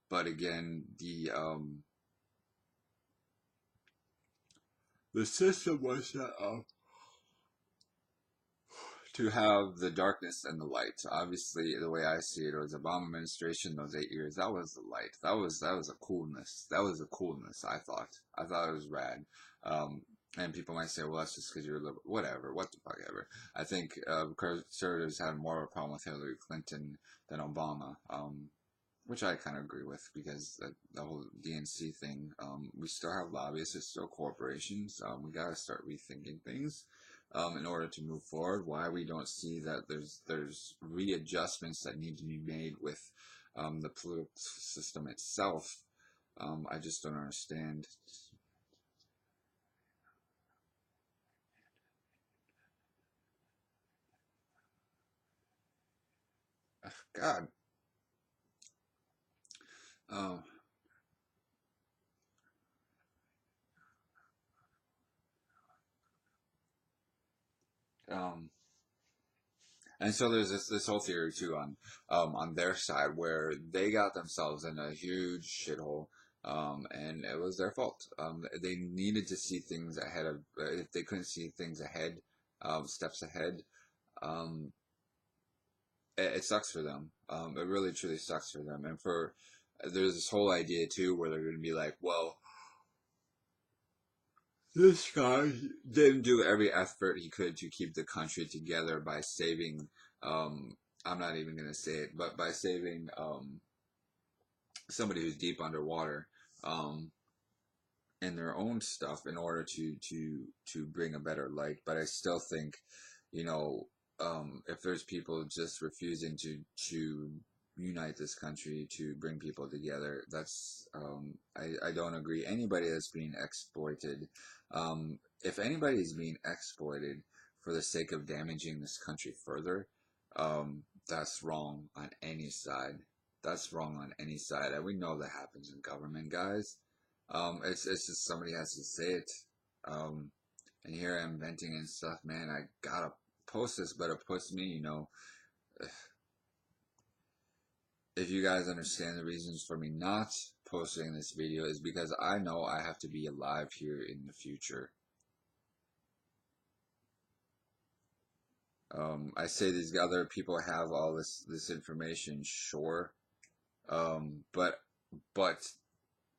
But again, the system was set up to have the darkness and the light. Obviously, the way I see it, was Obama administration, those 8 years, that was the light. That was a coolness. That was a coolness. I thought it was rad. And people might say, well, that's just because you're liberal. Whatever. What the fuck ever. I think conservatives had more of a problem with Hillary Clinton than Obama. Which I kind of agree with, because the whole DNC thing, we still have lobbyists, it's still corporations. We got to start rethinking things in order to move forward. Why we don't see that there's readjustments that need to be made with the political system itself, I just don't understand. God. Um, um, and so there's this whole theory too on their side, where they got themselves in a huge shithole, and it was their fault. They needed to see things ahead of. If they couldn't see things ahead, steps ahead, um, it sucks for them. It really truly sucks for them. And for there's this whole idea too, where they're going to be like, well, this guy didn't do every effort he could to keep the country together by saving. I'm not even going to say it, but by saving somebody who's deep underwater, um, in their own stuff, in order to bring a better light. But I still think, you know, if there's people just refusing to unite this country, to bring people together, that's I don't agree. Anybody that's being exploited, if anybody is being exploited for the sake of damaging this country further, that's wrong on any side. That's wrong on any side, and we know that happens in government, guys. It's just somebody has to say it. Um, and here I'm venting and stuff, man. I gotta post this, but it puts me, if you guys understand the reasons for me not posting this video, is because I know I have to be alive here in the future. I say these other people have all this information, sure, but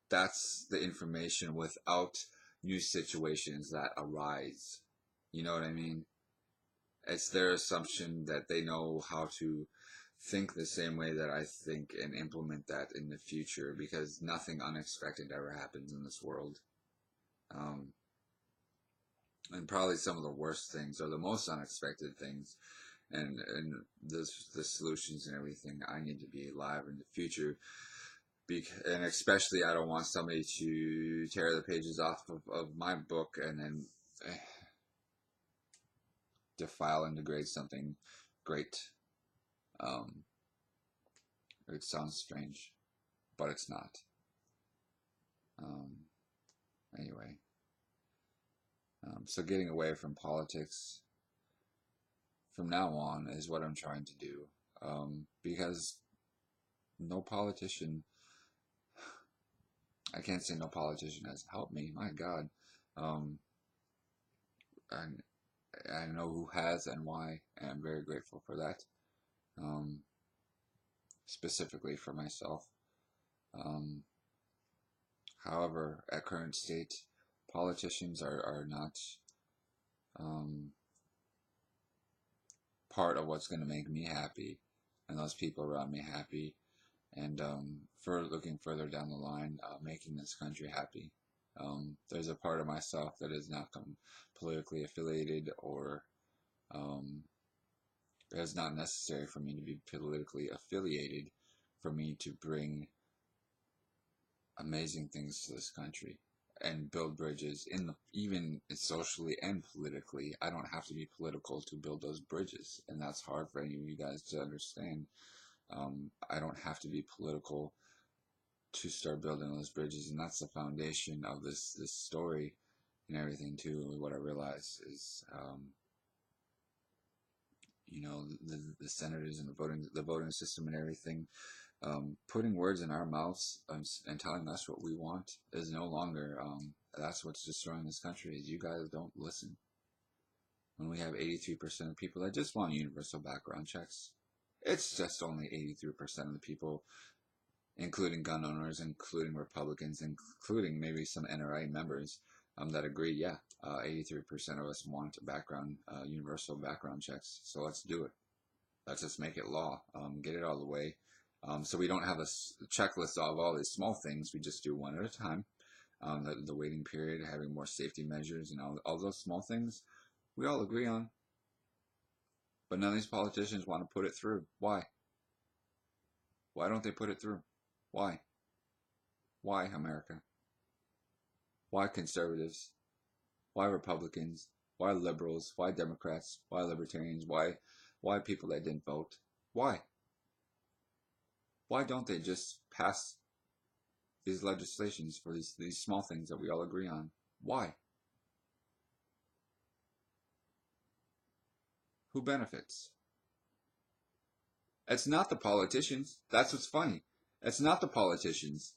that's the information without new situations that arise. You know what I mean? It's their assumption that they know how to think the same way that I think and implement that in the future, because nothing unexpected ever happens in this world. Um, and probably some of the worst things are the most unexpected things, and the solutions and everything. I need to be alive in the future. And especially, I don't want somebody to tear the pages off of my book and then defile and degrade something great. It sounds strange, but it's not. Anyway, so getting away from politics from now on is what I'm trying to do, because no politician, I can't say no politician has helped me, my God. And I know who has and why, and I'm very grateful for that. Specifically for myself. Um, However, at current state, politicians are not um, part of what's going to make me happy and those people around me happy. And for looking further down the line, making this country happy. There's a part of myself that is not politically affiliated, or it's not necessary for me to be politically affiliated for me to bring amazing things to this country and build bridges even socially and politically. I don't have to be political to build those bridges, and that's hard for any of you guys to understand. I don't have to be political to start building those bridges, and that's the foundation of this story and everything too. What I realize is, the senators and the voting system and everything, putting words in our mouths and telling us what we want is no longer. That's what's destroying this country. Is you guys don't listen. When we have 83% of people that just want universal background checks, it's just only 83% of the people, including gun owners, including Republicans, including maybe some NRA members, that agree. Yeah, 83% of us want universal background checks. So let's do it. Let's just make it law. Get it out of the way. So we don't have a checklist of all these small things. We just do one at a time. The waiting period, having more safety measures, and all those small things, we all agree on. But none of these politicians want to put it through. Why? Why don't they put it through? Why? Why, America? Why conservatives? Why Republicans? Why liberals? Why Democrats? Why libertarians? Why people that didn't vote? Why? Why don't they just pass these legislations for these small things that we all agree on? Why? Who benefits? It's not the politicians. That's what's funny. It's not the politicians.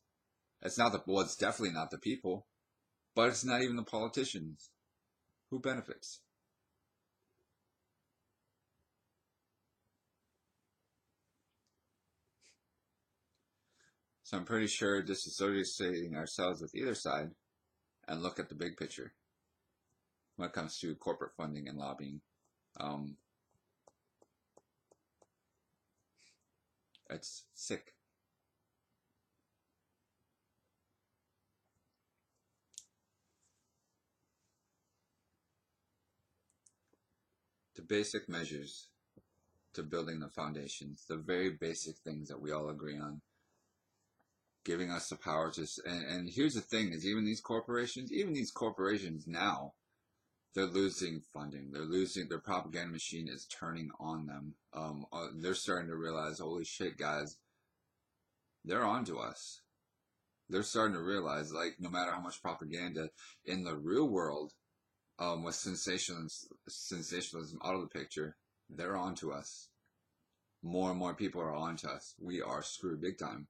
It's definitely not the people, but it's not even the politicians. Who benefits? So I'm pretty sure disassociating ourselves with either side and look at the big picture when it comes to corporate funding and lobbying. It's sick. The basic measures to building the foundations, the very basic things that we all agree on, giving us the power to, and here's the thing is even these corporations now, they're losing funding. Their propaganda machine is turning on them. They're starting to realize, holy shit, guys, they're onto us. They're starting to realize, like, no matter how much propaganda in the real world, with sensationalism out of the picture, they're onto us. More and more people are onto us. We are screwed big time.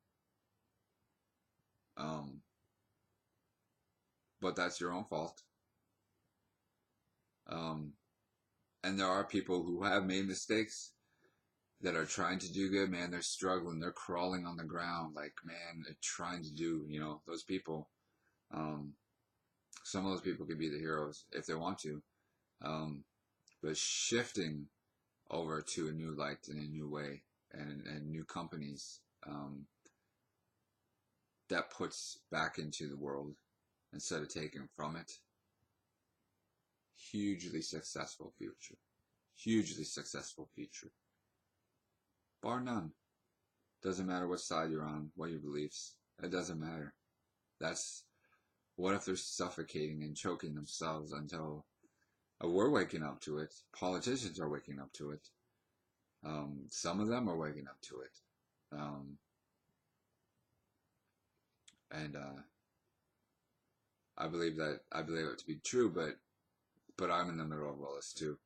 But that's your own fault. And there are people who have made mistakes that are trying to do good. Man, they're struggling. They're crawling on the ground. Like, man, they're trying to do, those people. Some of those people could be the heroes if they want to. But shifting over to a new light and a new way and new companies, that puts back into the world instead of taking from it. Hugely successful future. Hugely successful future. Bar none. Doesn't matter what side you're on, what your beliefs. It doesn't matter. What if they're suffocating and choking themselves until we're waking up to it? Politicians are waking up to it. Some of them are waking up to it. And I believe it to be true, but I'm in the middle of all this too.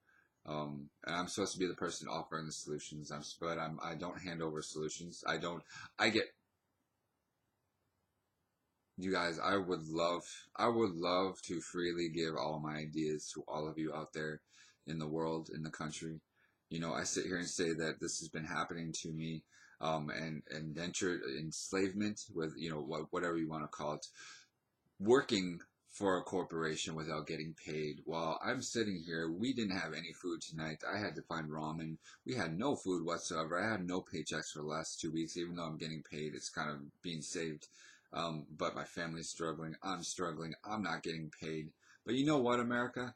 And I'm supposed to be the person offering the solutions. I don't hand over solutions. You guys, I would love to freely give all my ideas to all of you out there in the world, in the country. I sit here and say that this has been happening to me and indentured enslavement, with whatever you want to call it, working for a corporation without getting paid. While I'm sitting here, we didn't have any food tonight. I had to find ramen. We had no food whatsoever. I had no paychecks for the last 2 weeks, even though I'm getting paid. It's kind of being saved. But my family's struggling. I'm struggling. I'm not getting paid. But you know what, America?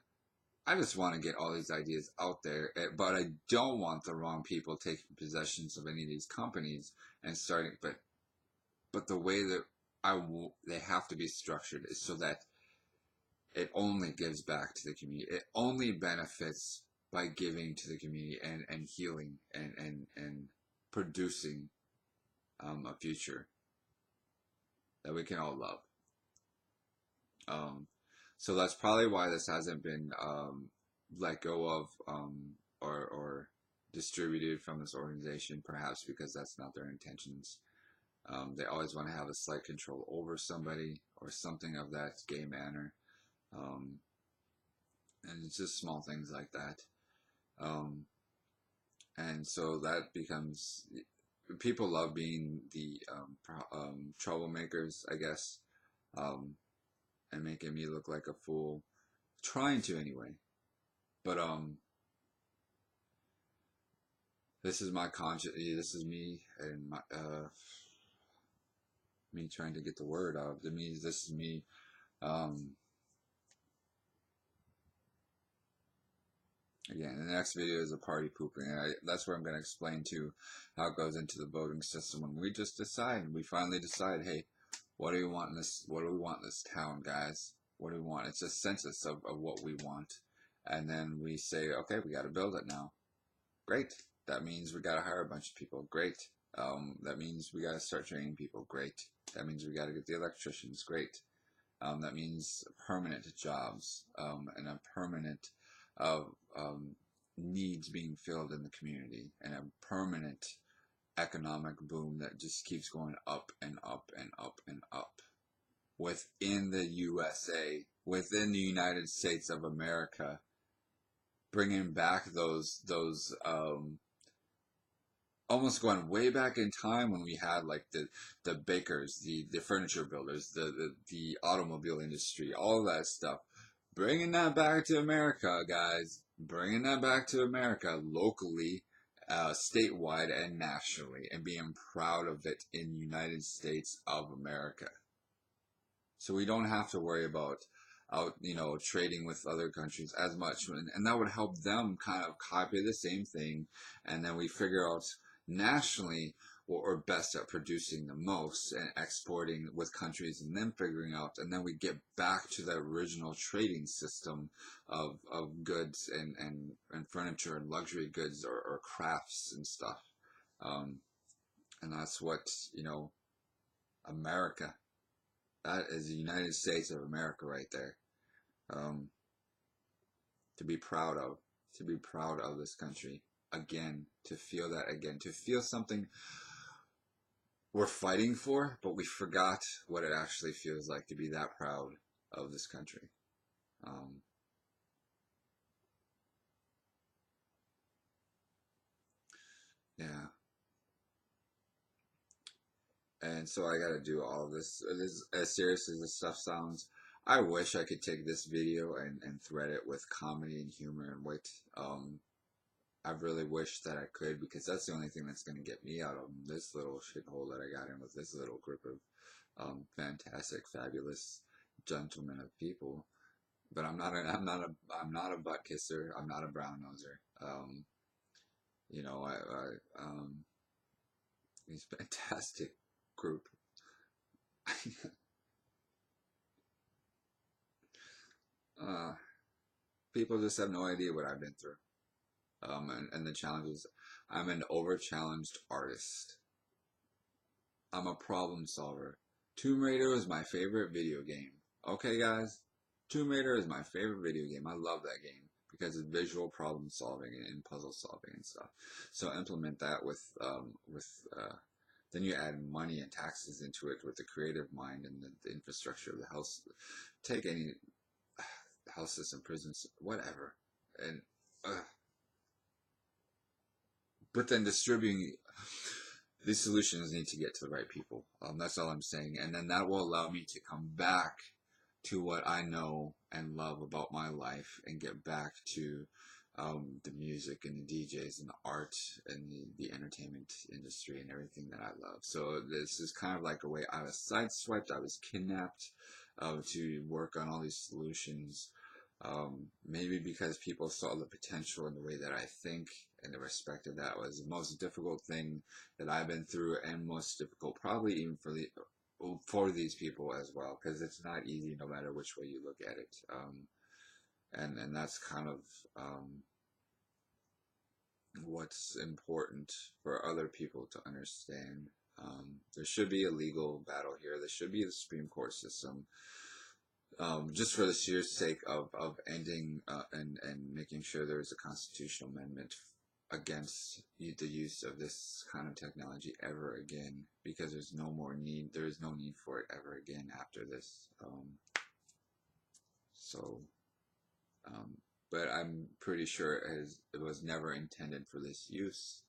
I just want to get all these ideas out there, but I don't want the wrong people taking possessions of any of these companies and starting. But the way that they have to be structured is so that it only gives back to the community. It only benefits by giving to the community and healing and producing a future that we can all love. So that's probably why this hasn't been let go of or distributed from this organization, perhaps because that's not their intentions. They always want to have a slight control over somebody or something of that gay manner. And it's just small things like that. And so that becomes, people love being the troublemakers, I guess, and making me look like a fool, trying to anyway. But this is my conscience. This is me and me trying to get the word out. This is me. Again, the next video is a party pooping. That's where I'm going to explain to how it goes into the voting system. When we just decide, we finally decide, hey, what do we want in this? What do we want in this town, guys? What do we want? It's a census of what we want, and then we say, okay, we got to build it now. Great. That means we got to hire a bunch of people. Great. That means we got to start training people. Great. That means we got to get the electricians. Great. That means permanent jobs and a permanent needs being filled in the community, and a permanent economic boom that just keeps going up and up and up and up within the USA, within the United States of America, bringing back those almost going way back in time when we had like the bakers, the furniture builders, the automobile industry, all that stuff. Bringing that back to America, guys. Bringing that back to America locally, statewide, and nationally, and being proud of it in the United States of America. So we don't have to worry about trading with other countries as much, and that would help them kind of copy the same thing, and then we figure out nationally what we're best at producing the most and exporting with countries, and then figuring out, and then we get back to the original trading system of goods and furniture and luxury goods or crafts and stuff. And that's what, America, that is the United States of America right there. To be proud of this country again, to feel that again, to feel something we're fighting for, but we forgot what it actually feels like to be that proud of this country. Yeah. And so I gotta do all this. As serious as this stuff sounds, I wish I could take this video and thread it with comedy and humor and wit. I really wish that I could, because that's the only thing that's going to get me out of this little shithole that I got in with this little group of fantastic, fabulous gentlemen of people. But I'm not a butt kisser. I'm not a brown noser. He's a fantastic group. People just have no idea what I've been through. And the challenges. I'm an over-challenged artist. I'm a problem solver. Tomb Raider is my favorite video game. Okay, guys? Tomb Raider is my favorite video game. I love that game because it's visual problem solving and puzzle solving and stuff. So implement that with then you add money and taxes into it with the creative mind and the infrastructure of the house. Take any house system, prisons, whatever, and but then distributing these solutions need to get to the right people. That's all I'm saying. And then that will allow me to come back to what I know and love about my life and get back to the music and the DJs and the art and the entertainment industry and everything that I love. So this is kind of like a way I was sideswiped, I was kidnapped to work on all these solutions. Maybe because people saw the potential in the way that I think, and the respect of that was the most difficult thing that I've been through, and most difficult probably even for these people as well, because it's not easy no matter which way you look at it. And that's kind of what's important for other people to understand. There should be a legal battle here. There should be a Supreme Court system. Just for the sheer sake of ending and making sure there is a constitutional amendment against the use of this kind of technology ever again, because there is no need for it ever again after this. But I'm pretty sure it was never intended for this use.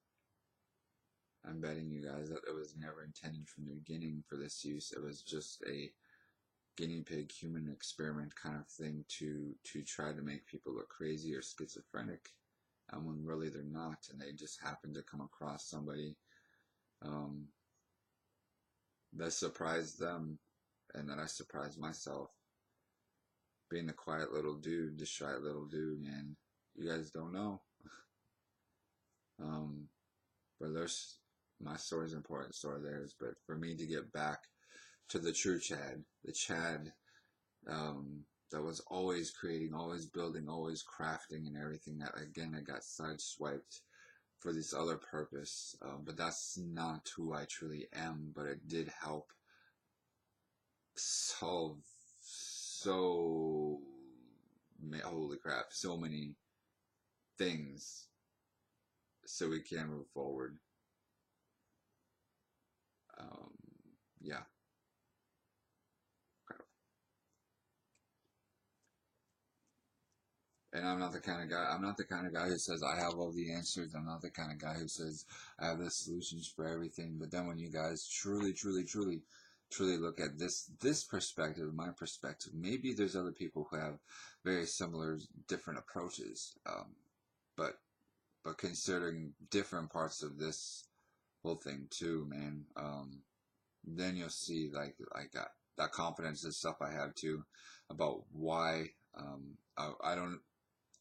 I'm betting you guys that it was never intended from the beginning for this use. It was just a guinea pig human experiment kind of thing to try to make people look crazy or schizophrenic, when really they're not, and they just happen to come across somebody that surprised them, and then I surprised myself. Being the quiet little dude, the shy little dude, man, you guys don't know. But my story's important, so are theirs. But for me to get back to the true Chad, the Chad that was always creating, always building, always crafting and everything, that again I got sideswiped for this other purpose. But that's not who I truly am. But it did help solve holy crap, so many things, so we can move forward. Yeah. And I'm not the kind of guy who says I have all the answers. I'm not the kind of guy who says I have the solutions for everything. But then when you guys truly look at this perspective, my perspective, maybe there's other people who have very similar, different approaches. But considering different parts of this whole thing too, man, then you'll see like that confidence and stuff I have too about why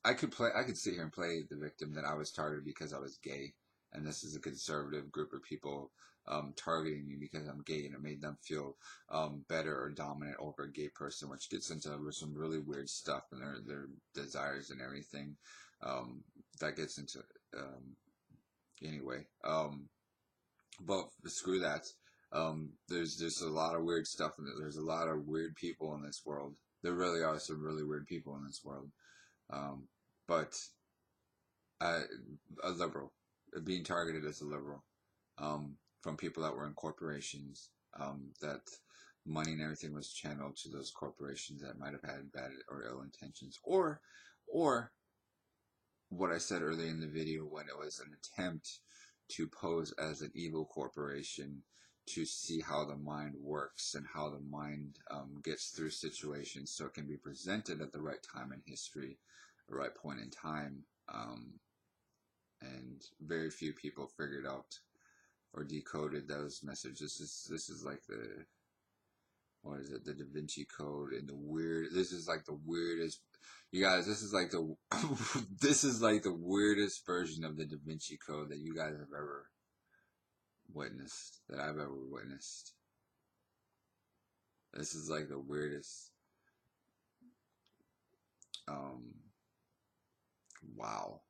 I could sit here and play the victim that I was targeted because I was gay, and this is a conservative group of people targeting me because I'm gay, and it made them feel better or dominant over a gay person, which gets into some really weird stuff and their desires and everything. That gets into anyway. But screw that. There's a lot of weird stuff, and there's a lot of weird people in this world. There really are some really weird people in this world. But a liberal, being targeted as a liberal, from people that were in corporations, that money and everything was channeled to those corporations that might have had bad or ill intentions, or what I said earlier in the video, when it was an attempt to pose as an evil corporation to see how the mind works and how the mind gets through situations so it can be presented at the right time in history, the right point in time. And very few people figured out or decoded those messages. This is like the, what is it, the Da Vinci Code, and this is like the weirdest, you guys, this is like the this is like the weirdest version of the Da Vinci Code that you guys have ever witnessed, that I've ever witnessed. This is like the weirdest. Wow.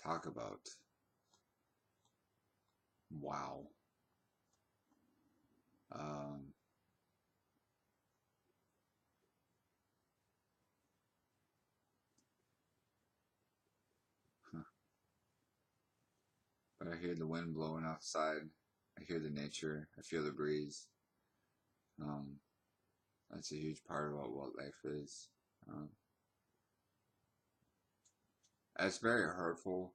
Talk about wow. But I hear the wind blowing outside. I hear the nature. I feel the breeze. That's a huge part of what life is. It's very hurtful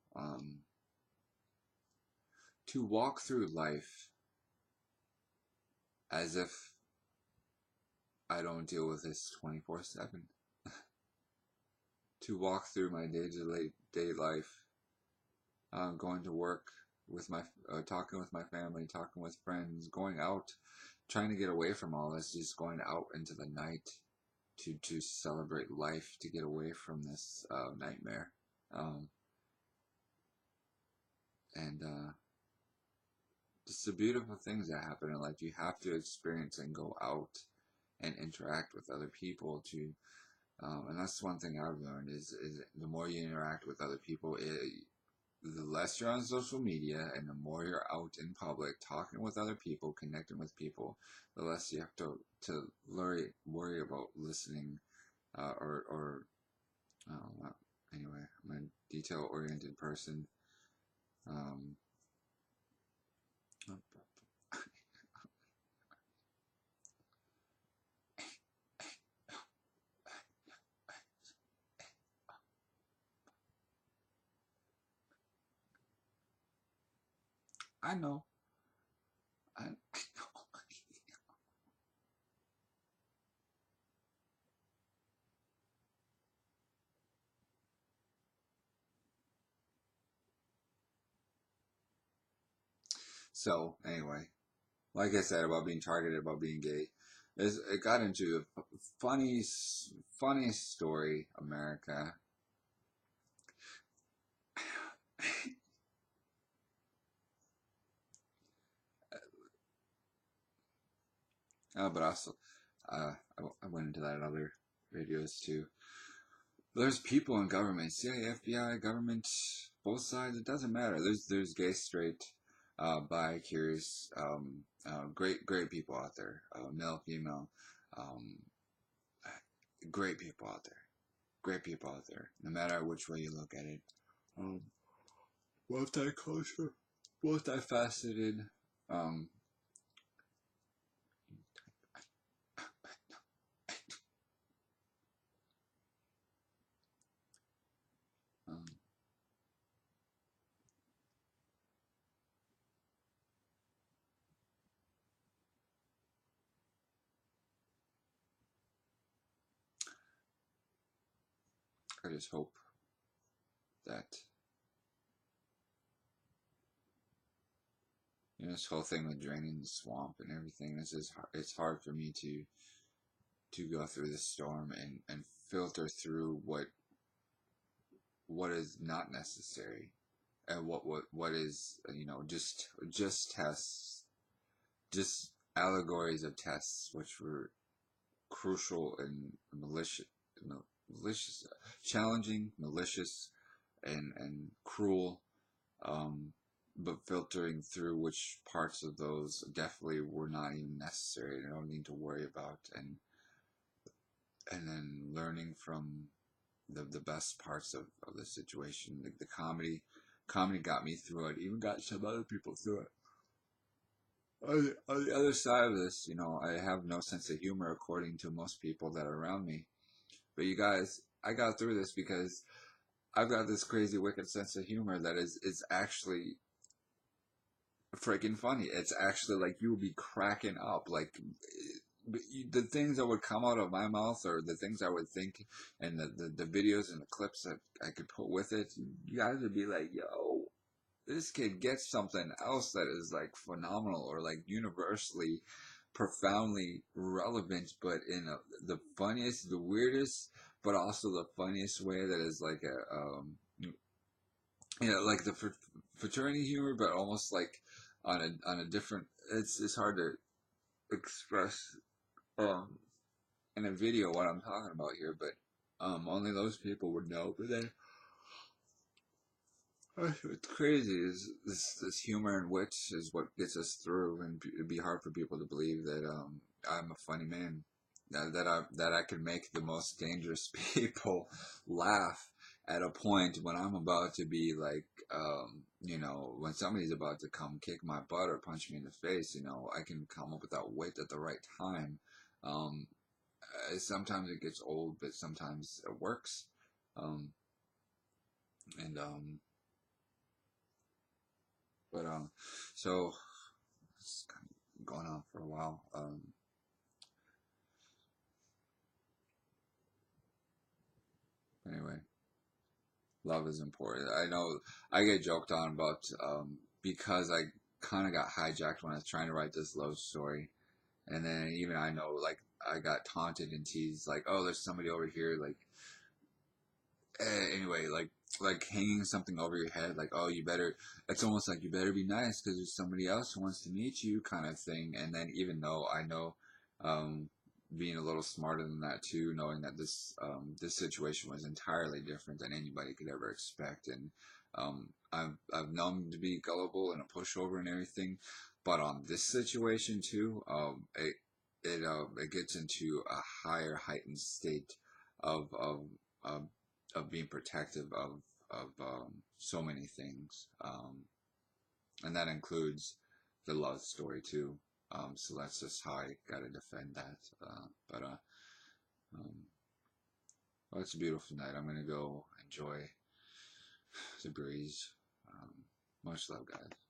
to walk through life as if I don't deal with this 24/7. To walk through my day life, going to work with my, talking with my family, talking with friends, going out, trying to get away from all this, just going out into the night to celebrate life, to get away from this nightmare. Um, and Just the beautiful things that happen in life. You have to experience and go out and interact with other people to, and that's one thing I've learned is the more you interact with other people, the less you're on social media and the more you're out in public talking with other people, connecting with people, the less you have to worry about listening or well, anyway, I'm a detail oriented person. Um, I know. I know. So anyway, like I said about being targeted, about being gay, it got into a funny story. America. But also, I went into that in other videos too. There's people in government, CIA, FBI, government, both sides. It doesn't matter. There's gay, straight, bi, curious, great people out there. Male, female, um, great people out there. Great people out there. No matter which way you look at it. Um, Multicultural, multifaceted. Um, um, I just hope that this whole thing with draining the swamp and everything. It's hard for me to go through this storm and filter through what is not necessary and what is just tests, just allegories of tests which were crucial and malicious, challenging, malicious, and cruel. Um, but filtering through which parts of those definitely were not even necessary and I don't need to worry about, and then learning from the best parts of the situation. The comedy got me through it, even got some other people through it. On the other side of this, I have no sense of humor according to most people that are around me. But you guys, I got through this because I've got this crazy wicked sense of humor that is actually freaking funny. It's actually like you would be cracking up. Like the things that would come out of my mouth or the things I would think and the videos and the clips that I could put with it, you guys would be like, yo, this kid gets something else that is like phenomenal or like universally profoundly relevant, but in the funniest, the weirdest, but also the funniest way that is like like the fraternity humor, but almost like on a different. It's hard to express um in a video what I'm talking about here, but only those people would know. But then what's crazy is this humor and wit is what gets us through, and it'd be hard for people to believe that I'm a funny man, that I can make the most dangerous people laugh at a point when I'm about to be like, when somebody's about to come kick my butt or punch me in the face, I can come up with that wit at the right time. Um, Sometimes it gets old, but sometimes it works. Um, And but so it's kind of going on for a while. Anyway, love is important. I know I get joked on about because I kind of got hijacked when I was trying to write this love story, and then even I know like I got taunted and teased like, oh, there's somebody over here like anyway, like hanging something over your head, like, oh, you better. It's almost like you better be nice because there's somebody else who wants to meet you, kind of thing. And then even though I know, um, being a little smarter than that too, knowing that this situation was entirely different than anybody could ever expect, and I've known to be gullible and a pushover and everything, but on this situation too, it gets into a higher heightened state of of of being protective of so many things, and that includes the love story too. So that's just how I gotta defend that. But um, well, it's a beautiful night. I'm gonna go enjoy the breeze. Much love, guys.